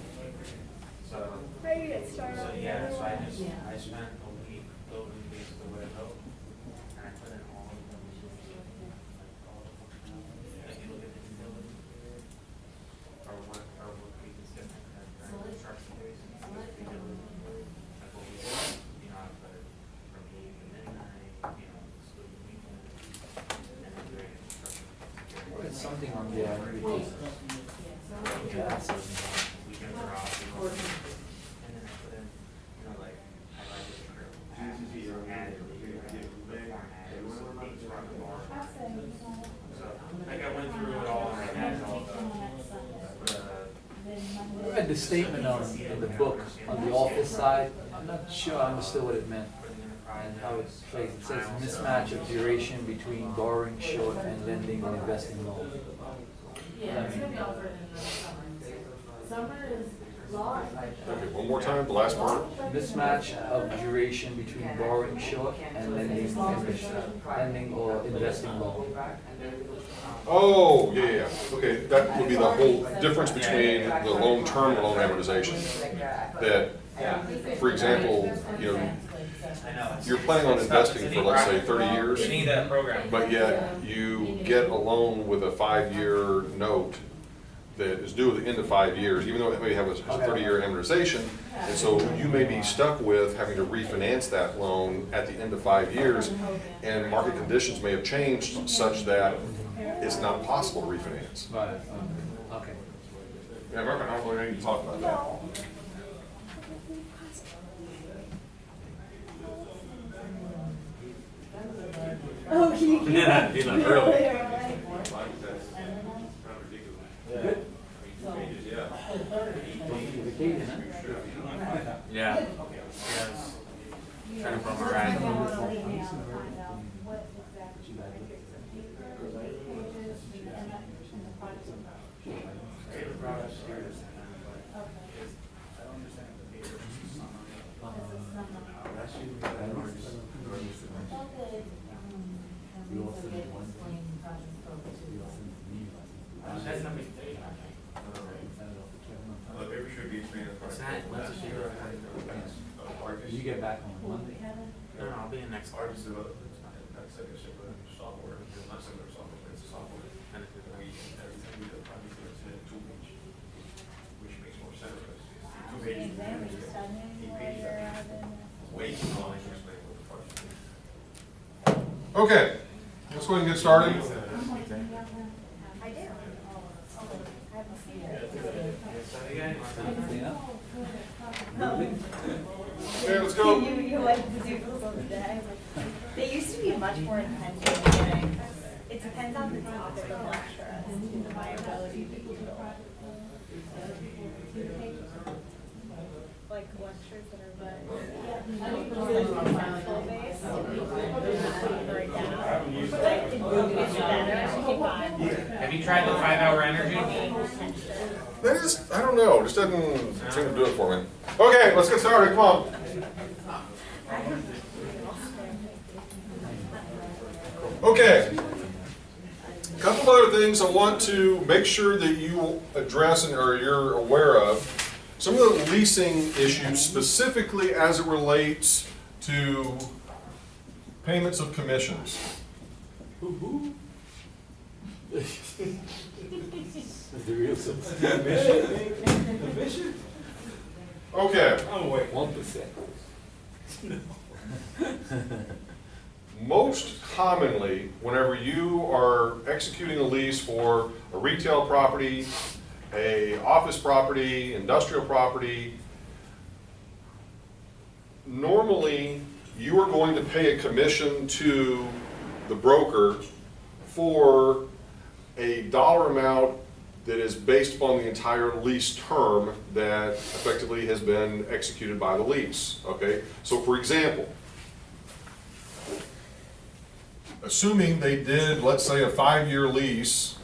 So, Maybe it started so on the yeah, other so I one. just, I spent a week building basically what I built, and I put in all of them. If you look at the utility here, our work week is different than during construction days. It's just utility. That's what we do, I put it from 8 to midnight, excluding weekends, and then during construction. It's something on the Weekends are off, and then I put in, like, highlighted the curve. Added the format, so dates were on the bar. So, like, I went through it all, and I added all I read the statement in the book on the office side. I'm not sure I understood what it meant and how it plays. It says mismatch of duration between borrowing short and lending or investing long. yeah, it's gonna be offered in the summer. Summer is long. Okay, one more time, the last part. Mismatch of duration between borrowing short and lending or investing long. Oh, yeah. Okay, that would be the whole difference between the loan term and loan amortization. That for example, you know, I know. you're planning on investing for, let's say, 30 We years, need a program. but yet you get a loan with a 5-year note that is due at the end of 5 years, even though it may have a 30-year amortization, and so you may be stuck with having to refinance that loan at the end of 5 years, and market conditions may have changed such that it's not possible to refinance. Right, okay. Yeah, America, I don't really need to talk about that. Oh, can you? Yeah, you know, early. Yeah. Yes. Trying to bum a ride. You get back on Monday? No, I'll be in next week. Artist development, that's like a separate software, it's not similar software, it's a software. And it's everything we do, probably do it in 2 pages, which makes more sense, because 2 pages. Way too long to explain what the parts do. Okay, let's go ahead and get started. I do. I haven't seen it. Okay, let's go. You like the doodles of the day? They used to be much more intense in the beginning. It depends on the topic of lecture as to my ability to doodle. Like lectures that are full based. Right now. But like it's better. Have you tried the 5-hour energy? That is, I don't know, just doesn't seem to do it for me. Okay, let's get started, come on. Okay. A couple of other things I want to make sure that you address and or you're aware of. Some of the leasing issues specifically as it relates to payments of commissions. The real sense. Okay. I'm awake. 1%. Most commonly, whenever you are executing a lease for a retail property, a office property, industrial property, normally you are going to pay a commission to the broker for a dollar amount that is based upon the entire lease term that effectively has been executed by the lease, okay? So for example, assuming they did, let's say, a 5-year lease,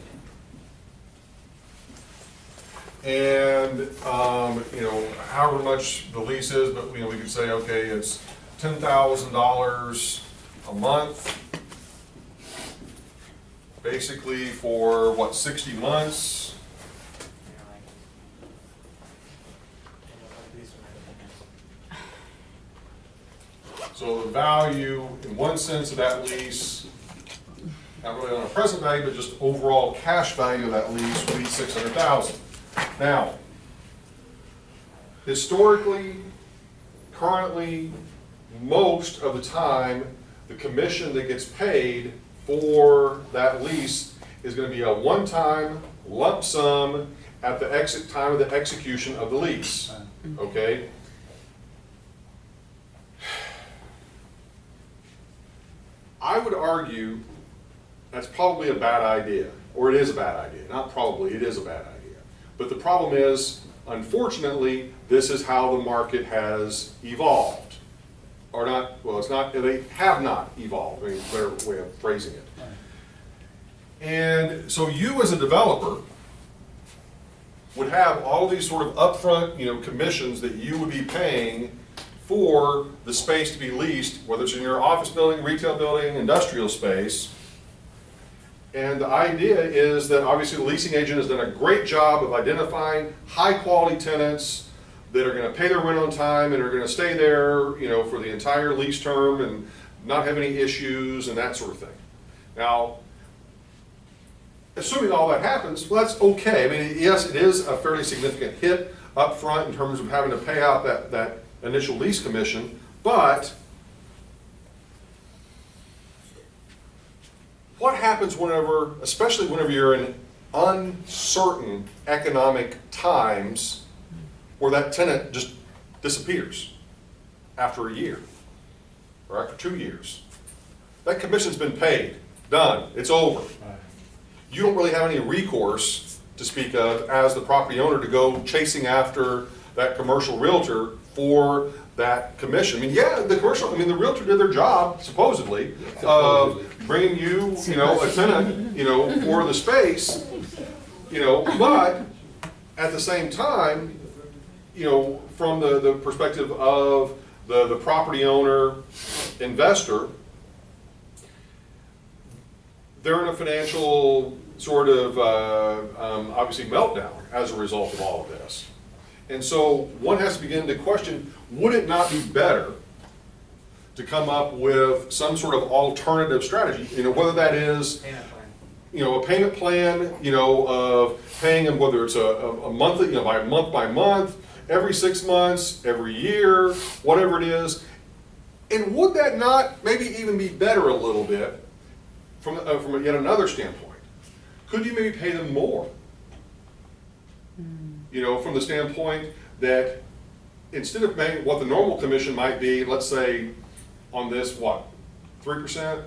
and you know, however much the lease is, but you know, we could say, okay, it's $10,000 a month, basically for what, 60 months. So the value, in one sense, of that lease, not really on a present value, but just overall cash value of that lease would be $600,000. Now, historically, currently, most of the time, the commission that gets paid for that lease is going to be a one-time lump sum at the time of the execution of the lease. Okay? I would argue that's probably a bad idea, or it is a bad idea. Not probably, it is a bad idea. But the problem is, unfortunately, this is how the market has evolved. Or not, well, it's not, they have not evolved, I mean, better way of phrasing it. And so you as a developer would have all these sort of upfront, you know, commissions that you would be paying for the space to be leased, whether it's in your office building, retail building, industrial space. And the idea is that obviously the leasing agent has done a great job of identifying high quality tenants that are gonna pay their rent on time and are gonna stay there, you know, for the entire lease term and not have any issues and that sort of thing. Now, assuming all that happens, well, that's okay. I mean, yes, it is a fairly significant hit up front in terms of having to pay out that initial lease commission, but what happens whenever, especially whenever you're in uncertain economic times where that tenant just disappears after a year or after 2 years? That commission's been paid, done, it's over. You don't really have any recourse to speak of as the property owner to go chasing after that commercial realtor for that commission. I mean, yeah, the realtor did their job, supposedly, of bringing you, you know, a tenant, you know, for the space, you know, but at the same time, you know, from the perspective of the property owner, investor, they're in a financial sort of, obviously, meltdown as a result of all of this. And so one has to begin to question, would it not be better to come up with some sort of alternative strategy, you know, whether that is, Payment plan. you know, a payment plan, you know, of paying them, whether it's a monthly, you know, by month, every 6 months, every year, whatever it is. And would that not maybe even be better a little bit from yet another standpoint? Could you maybe pay them more? You know, from the standpoint that instead of paying what the normal commission might be, let's say on this, what, 3%?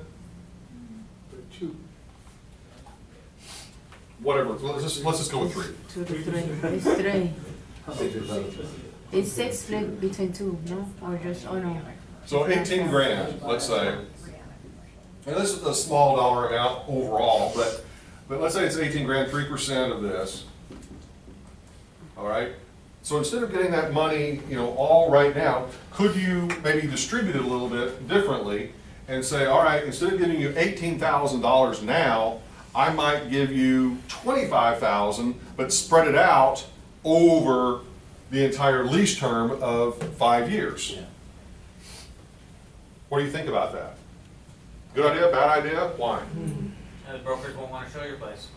Whatever, let's just go with 3. 2 to 3. It's 3. It's 6 split between 2, no? Or just, oh no. So 18 grand, let's say. And this is a small dollar amount overall, but let's say it's 18 grand, 3% of this. All right? So instead of getting that money, you know, all right now, could you maybe distribute it a little bit differently and say, all right, instead of giving you $18,000 now, I might give you $25,000, but spread it out over the entire lease term of 5 years. Yeah. What do you think about that? Good idea, bad idea? Why? And the brokers won't want to show your place.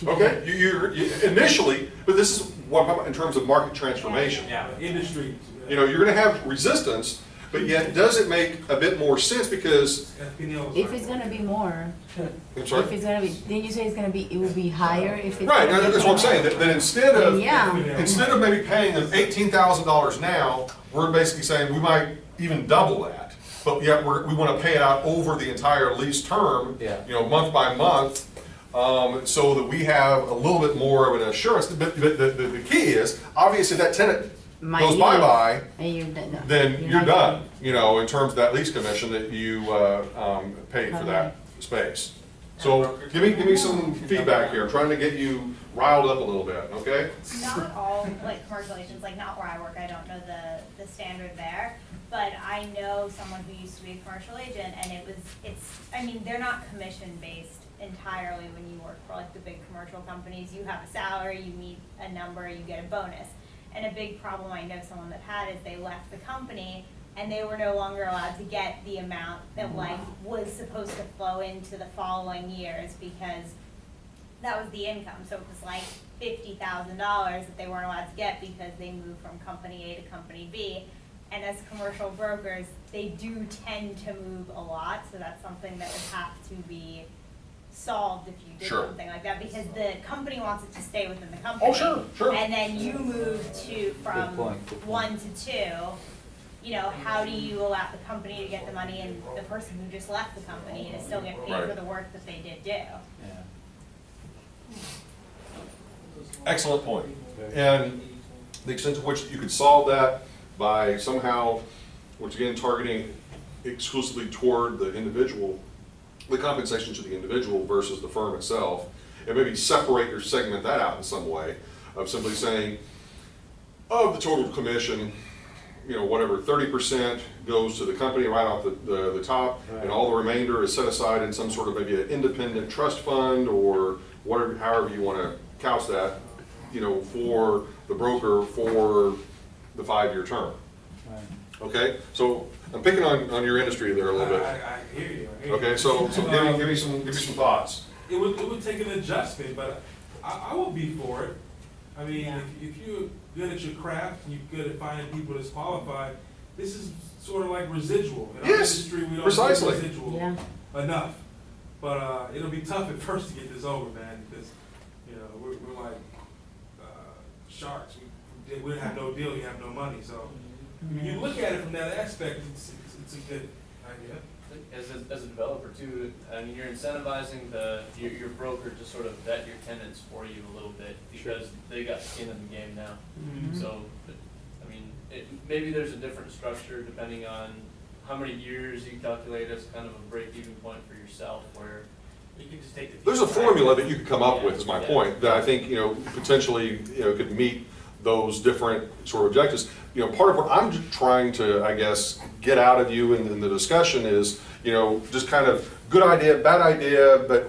Okay, you initially, but this is what I'm talking about in terms of market transformation. Yeah. Industry. You know, you're going to have resistance, but yet does it make a bit more sense because, If it's gonna be more, I'm if sorry? it's gonna be, didn't you say it's gonna be, it will be higher if it's? Right, gonna be that's what I'm saying, that Yeah. instead of maybe paying them $18,000 now, we're basically saying we might even double that. But yet we want to pay it out over the entire lease term, Yeah. you know, month by month, so that we have a little bit more of an assurance. But the key is, obviously, that tenant Might goes leave. bye-bye, And you're done. then you're not done, you know, in terms of that lease commission that you paid for that Okay. space. So give me some feedback here. I'm trying to get you riled up a little bit, okay? Not all, like, commercial agents, like, not where I work, I don't know the standard there, but I know someone who used to be a commercial agent, and I mean, they're not commission-based entirely when you work for, like, the big commercial companies. You have a salary, you meet a number, you get a bonus. And a big problem I know someone that had is they left the company, and they were no longer allowed to get the amount that, like, was supposed to flow into the following years, because that was the income. So it was like $50,000 that they weren't allowed to get because they moved from company A to company B. And as commercial brokers, they do tend to move a lot, so that's something that would have to be solved if you did Sure. something like that, because the company wants it to stay within the company. Oh, sure, sure. And then you move from Good point. 1 to 2, you know, how do you allow the company to get the money and the person who just left the company to still get paid Right. for the work that they did do? Yeah. Excellent point. And the extent to which you could solve that by somehow, once again, targeting exclusively toward the individual, the compensation to the individual versus the firm itself, and maybe separate or segment that out in some way of simply saying, of the total commission, you know, whatever, 30% goes to the company right off the top, and all the remainder is set aside in some sort of maybe an independent trust fund or whatever, however you want to couch that, you know, for the broker for the 5-year term. Right. Okay, so I'm picking on your industry there a little bit. I hear you. I hear you. Okay, so give me some thoughts. It would take an adjustment, but I would be for it. I mean, Yeah. if you're good at your craft and you're good at finding people that's qualified, this is sort of like residual. In our Yes, industry, we don't precisely. get residual enough. But it'll be tough at first to get this over, man, because, you know, we're like sharks. We have no deal, you have no money. So when you look at it from that aspect, it's a good idea. As a developer too, I mean, you're incentivizing your broker to sort of vet your tenants for you a little bit because they got skin in the game now. So, I mean, maybe there's a different structure depending on how many years you calculate as kind of a break-even point for yourself, where You can just take the. There's a formula that you could come up with, is my point, that I think, you know, potentially, you know, could meet those different sort of objectives. You know, part of what I'm trying to, I guess, get out of you in the discussion is, you know, just kind of good idea, bad idea, but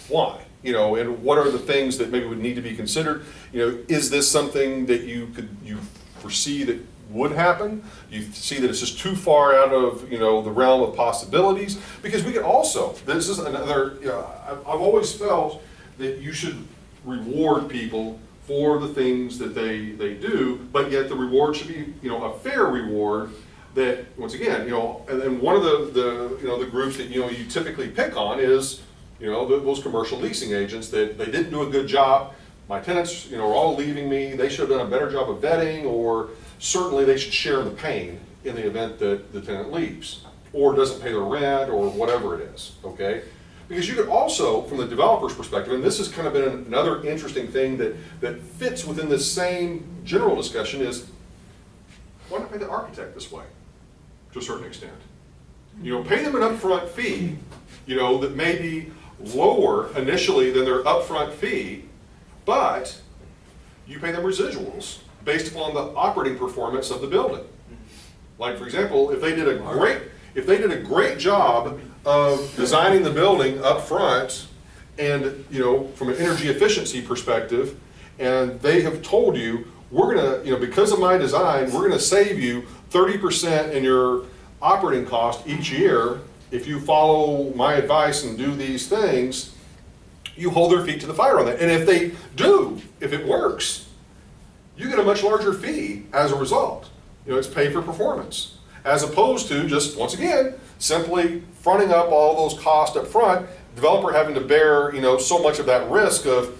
why? You know, and what are the things that maybe would need to be considered? You know, is this something that you foresee that would happen? You see that it's just too far out of, you know, the realm of possibilities? Because we could also, this is another, you know, I've always felt that you should reward people for the things that they do, but yet the reward should be, you know, a fair reward that, once again, you know, and one of the you know, the groups that, you know, you typically pick on is, you know, those commercial leasing agents that they didn't do a good job. My tenants, you know, are all leaving me. They should have done a better job of vetting, or certainly they should share the pain in the event that the tenant leaves or doesn't pay their rent or whatever it is, okay? Because you could also, from the developer's perspective, and this has kind of been another interesting thing that fits within this same general discussion, is why not pay the architect this way, to a certain extent? You know, pay them an upfront fee, you know, that may be lower initially than their upfront fee, but you pay them residuals based upon the operating performance of the building. Like, for example, if they did a great job of designing the building up front, and, you know, from an energy efficiency perspective, and they have told you, we're gonna, you know, because of my design, we're gonna save you 30% in your operating cost each year if you follow my advice and do these things, you hold their feet to the fire on that. And if they do, if it works, you get a much larger fee as a result. You know, it's pay for performance, as opposed to just, once again, simply fronting up all those costs up front, developer having to bear, you know, so much of that risk of,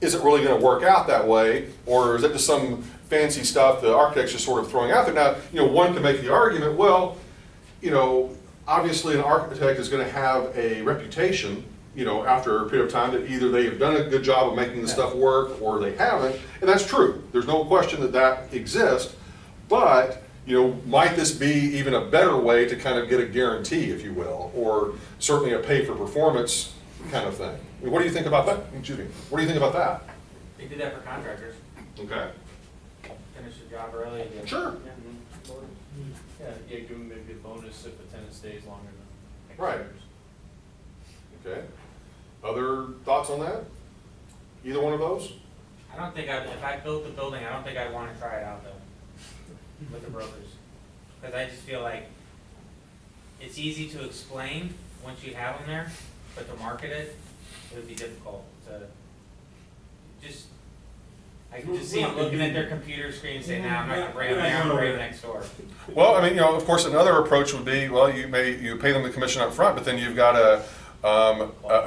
is it really going to work out that way, or is it just some fancy stuff the architect's just sort of throwing out there? Now, you know, one can make the argument, well, you know, obviously an architect is going to have a reputation, you know, after a period of time, that either they have done a good job of making the stuff work or they haven't, and that's true. There's no question that that exists, but, you know, might this be even a better way to kind of get a guarantee, if you will, or certainly a pay for performance kind of thing? I mean, what do you think about that? Excuse me. What do you think about that? They did that for contractors, Okay. finish the job early. and- Sure. Yeah. yeah, give them maybe a bonus if the tenant stays longer than X Right. years. Okay. Other thoughts on that? Either one of those? I don't think if I built the building, I don't think I'd wanna try it out though, with the brokers. Cause I just feel like it's easy to explain once you have them there, but to market it, it would be difficult to just, I can just see them looking at their computer screen and saying, nah, I'm not gonna bring them there, I'm gonna bring them next door. Well, I mean, you know, of course, another approach would be, well, you pay them the commission up front, but then you've got a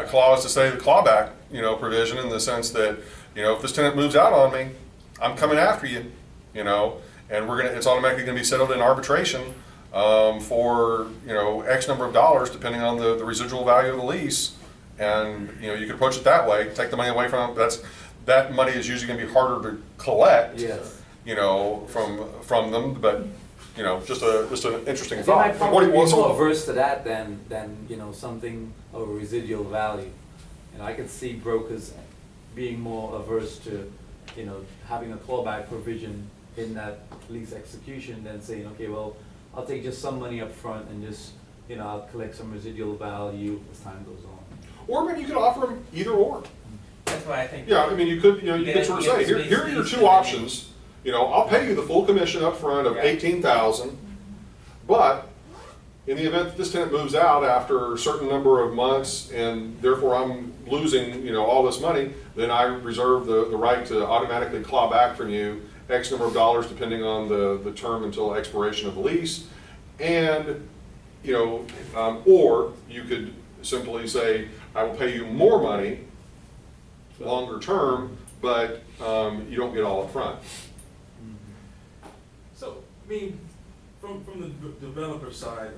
clause to say the clawback, you know, provision, in the sense that, you know, if this tenant moves out on me, I'm coming after you, you know, and it's automatically going to be settled in arbitration for, you know, X number of dollars, depending on the residual value of the lease, and, you know, you can approach it that way, take the money away from them. That money is usually going to be harder to collect, Yes. you know, from them, but, you know, just an interesting They thought. might probably be what's more the- averse to that than, you know, something of a residual value. And I could see brokers being more averse to, you know, having a clawback provision in that lease execution than saying, okay, well, I'll take just some money up front and just, you know, I'll collect some residual value as time goes on. Or maybe you could offer them either or. That's why I think. Yeah, I mean, you could sort of say, here are your two options. You know, I'll pay you the full commission up front of Yeah. 18,000, but in the event that this tenant moves out after a certain number of months and therefore I'm losing, you know, all this money, then I reserve the right to automatically claw back from you X number of dollars depending on the term until expiration of the lease. And, you know, or you could simply say, I will pay you more money longer term, but you don't get all up front. So, I mean, from the developer side,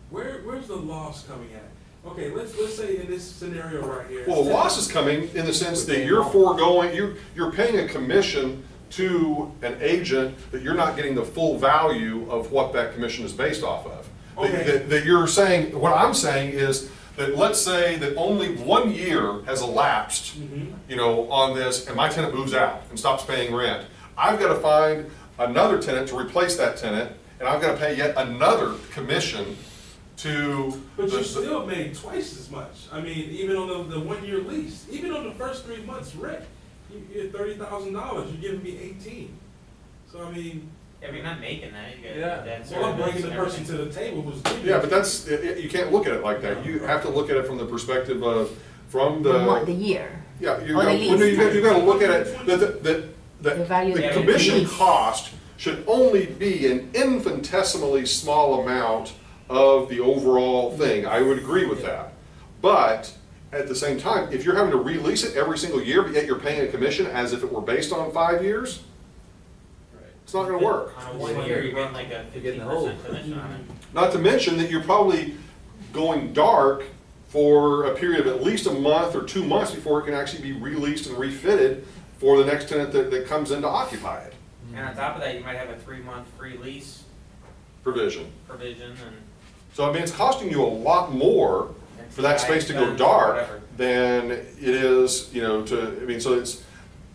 where's the loss coming at? Okay, let's say in this scenario right here. Well, the loss is coming in the sense that you're foregoing, you're paying a commission to an agent that you're not getting the full value of what that commission is based off of. Okay. That you're saying, what I'm saying is that let's say that only 1 year has elapsed, you know, on this, and my tenant moves out and stops paying rent. I've got to find another tenant to replace that tenant, and I've got to pay yet another commission to. But you still made twice as much. I mean, even on the 1 year lease, even on the first 3 months rent, you get $30,000. You're giving me 18. So I mean. If you're not making that, you get Yeah. that. Well, I'm bringing the person to the table who's giving. Yeah, but that's, you can't look at it like that. You have to look at it from the perspective of, from The year. yeah, you Or the got, lease. you got to look at it, The value of the the commission lease. cost should only be an infinitesimally small amount of the overall thing. I would agree with that. But at the same time, if you're having to release it every single year, but yet you're paying a commission as if it were based on 5 years, it's not going to work. On a 1 year, you're getting like a You're getting old. 50% commission on it. Not to mention that you're probably going dark for a period of at least a month or 2 months before it can actually be released and refitted for the next tenant that comes in to occupy it. And on top of that, you might have a 3-month free lease Provision. provision and. So I mean, it's costing you a lot more for that space to go dark than it is, you know, to, I mean, so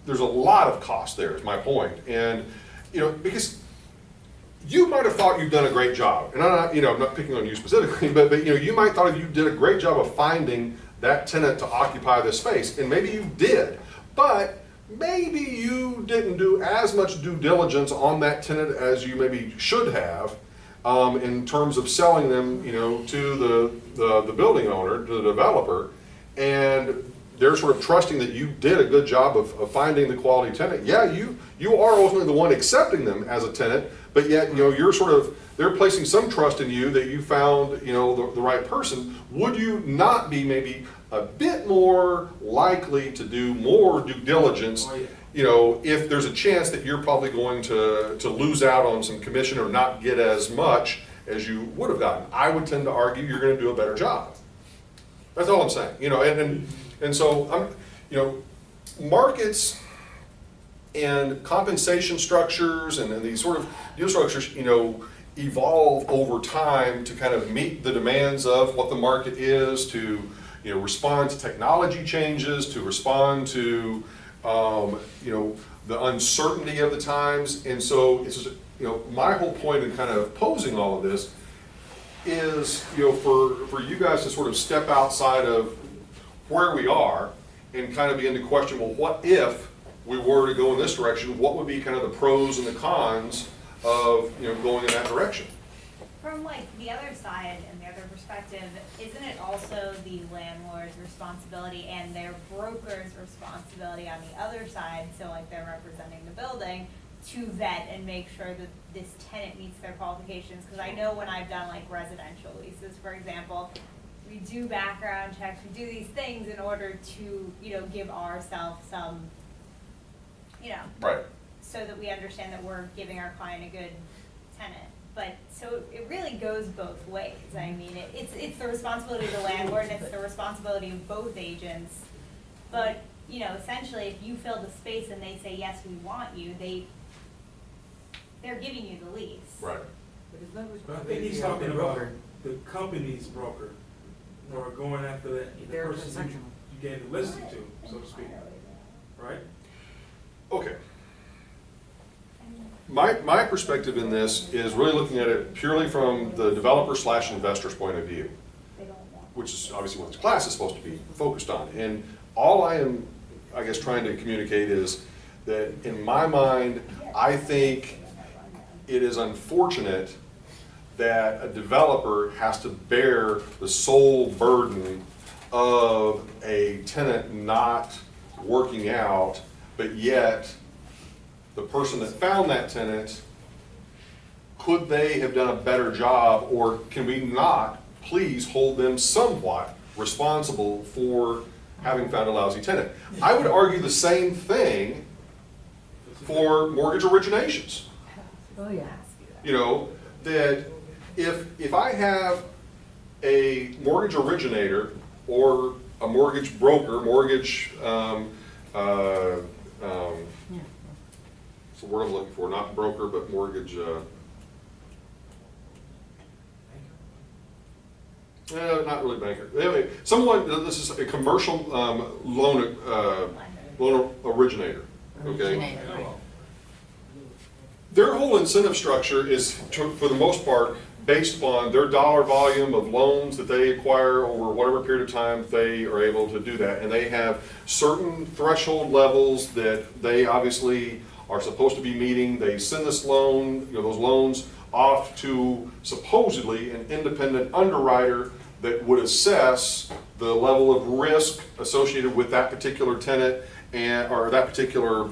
there's a lot of cost there is my point. And, you know, because you might have thought you've done a great job, and I'm not, you know, I'm not picking on you specifically, but you know, you might thought you did a great job of finding that tenant to occupy this space, and maybe you did, but maybe you didn't do as much due diligence on that tenant as you maybe should have, in terms of selling them, you know, to the building owner, to the developer, and they're sort of trusting that you did a good job of finding the quality tenant. Yeah, you are ultimately the one accepting them as a tenant, but yet, you know, you're sort of, they're placing some trust in you that you found, you know, the right person. Would you not be maybe a bit more likely to do more due diligence, you know, if there's a chance that you're probably going to lose out on some commission or not get as much as you would have gotten? I would tend to argue you're going to do a better job. That's all I'm saying, you know, and so I'm, you know, markets and compensation structures and these sort of deal structures, you know, evolve over time to kind of meet the demands of what the market is, to, you know, respond to technology changes, to respond to, you know, the uncertainty of the times. And so it's, you know, my whole point in kind of posing all of this is, you know, for you guys to sort of step outside of where we are and kind of begin to question, well, what if we were to go in this direction? What would be kind of the pros and the cons of, you know, going in that direction? From like the other side and the other perspective, isn't it also the landlord's responsibility and their broker's responsibility on the other side, so like they're representing the building, to vet and make sure that this tenant meets their qualifications? Because I know when I've done like residential leases, for example, we do background checks, we do these things in order to, you know, give ourselves some, you know, Right. so that we understand that we're giving our client a good tenant. But, so it really goes both ways. I mean, it's the responsibility of the landlord and it's the responsibility of both agents. But, you know, essentially, if you fill the space and they say, yes, we want you, they're giving you the lease. Right. But it's not But I think responsibility he's of talking the about broker. the company's broker, or going after the They're person transactional. you gave the listing to, so to speak, right? Okay. My perspective in this is really looking at it purely from the developer / investor's point of view, which is obviously what this class is supposed to be focused on. And all I am, I guess, trying to communicate is that in my mind, I think it is unfortunate that a developer has to bear the sole burden of a tenant not working out, but yet the person that found that tenant, could they have done a better job, or can we not please hold them somewhat responsible for having found a lousy tenant? I would argue the same thing for mortgage originations. Oh, yeah. You know, that if I have a mortgage originator or a mortgage broker, mortgage, what's the word I'm looking for, not broker, but mortgage, not really banker. Anyway, someone, this is a commercial loan originator, okay? Their whole incentive structure is, for the most part, based upon their dollar volume of loans that they acquire over whatever period of time they are able to do that. And they have certain threshold levels that they obviously are supposed to be meeting. They send this loan, you know, those loans off to supposedly an independent underwriter that would assess the level of risk associated with that particular tenant and or that particular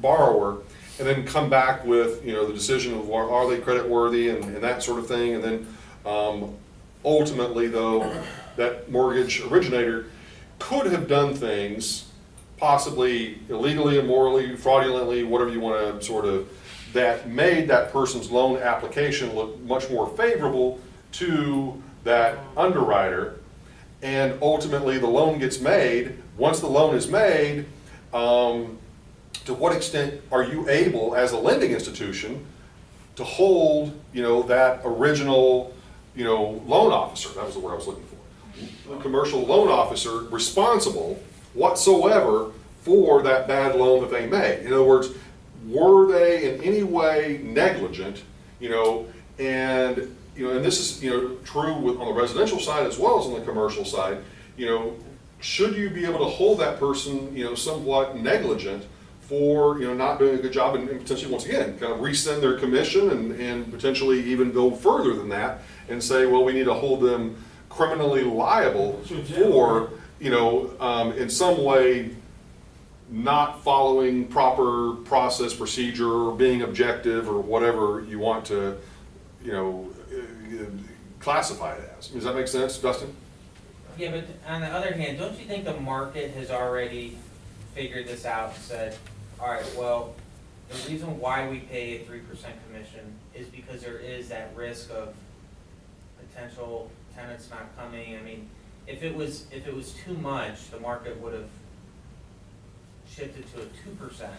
borrower, and then come back with, you know, the decision of are they credit worthy and that sort of thing. And then ultimately, though, that mortgage originator could have done things possibly illegally, immorally, fraudulently, whatever you want to sort of, that made that person's loan application look much more favorable to that underwriter. And ultimately the loan gets made. Once the loan is made, to what extent are you able as a lending institution to hold, you know, that original, you know, loan officer, that was the word I was looking for, the commercial loan officer responsible whatsoever for that bad loan that they made? In other words, were they in any way negligent, you know, and this is, you know, true on the residential side as well as on the commercial side, you know, should you be able to hold that person, you know, somewhat negligent for, you know, not doing a good job, and potentially, once again, kind of rescind their commission and potentially even go further than that and say, well, we need to hold them criminally liable for, you know, in some way not following proper process, procedure, or being objective, or whatever you want to, you know, classify it as. Does that make sense, Dustin? Yeah, but on the other hand, don't you think the market has already figured this out and said, all right, well, the reason why we pay a 3% commission is because there is that risk of potential tenants not coming. I mean, if it was too much, the market would have shifted to a 2%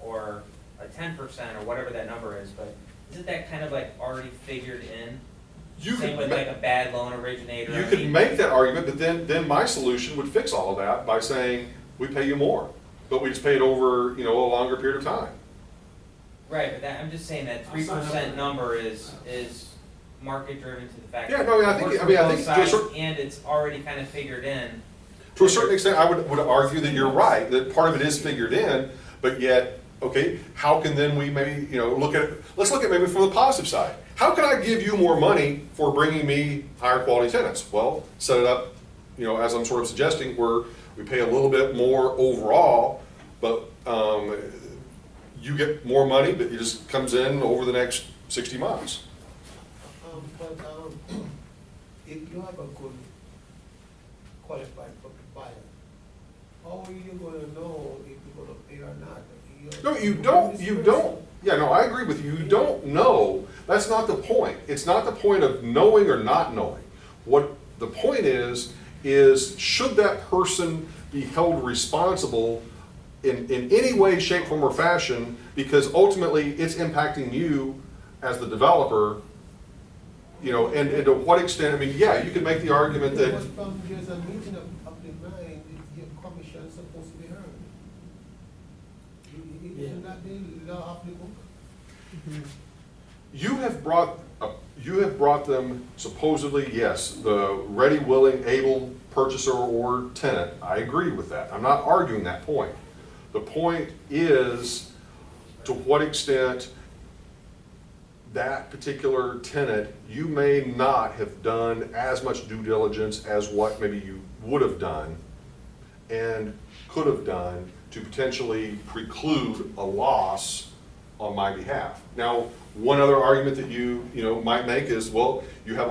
or a 10% or whatever that number is, but isn't that kind of like already figured in? Same with like a bad loan originator. You could make that argument, but then my solution would fix all of that by saying, we pay you more, but we just pay it over, you know, a longer period of time. Right, but I'm just saying that 3% number is market driven to the fact Yeah, that no, it I think works for to both a sides, certain, and it's already kind of figured in. to a certain extent, I would argue that you're right, that part of it is figured in, but yet, okay, how can then we maybe, you know, let's look at maybe from the positive side. How can I give you more money for bringing me higher quality tenants? Well, set it up, you know, as I'm sort of suggesting, where we pay a little bit more overall, but you get more money, but it just comes in over the next 60 months. But if you have a good qualified buyer, how are you gonna know if you're gonna pay or not? No, you don't. Yeah, no, I agree with you. You don't know. That's not the point. It's not the point of knowing or not knowing. What the point is should that person be held responsible in any way, shape, form, or fashion, because ultimately it's impacting you as the developer, you know, and to what extent, I mean, yeah, you could make the argument that... There's a meeting of the mind, your commission is supposed to be heard. Isn't that the law of the book? You have brought them supposedly, yes, the ready, willing, able purchaser or tenant. I agree with that. I'm not arguing that point. The point is, to what extent that particular tenant, you may not have done as much due diligence as what maybe you would have done and could have done to potentially preclude a loss on my behalf. Now, one other argument that you might make is, well, you have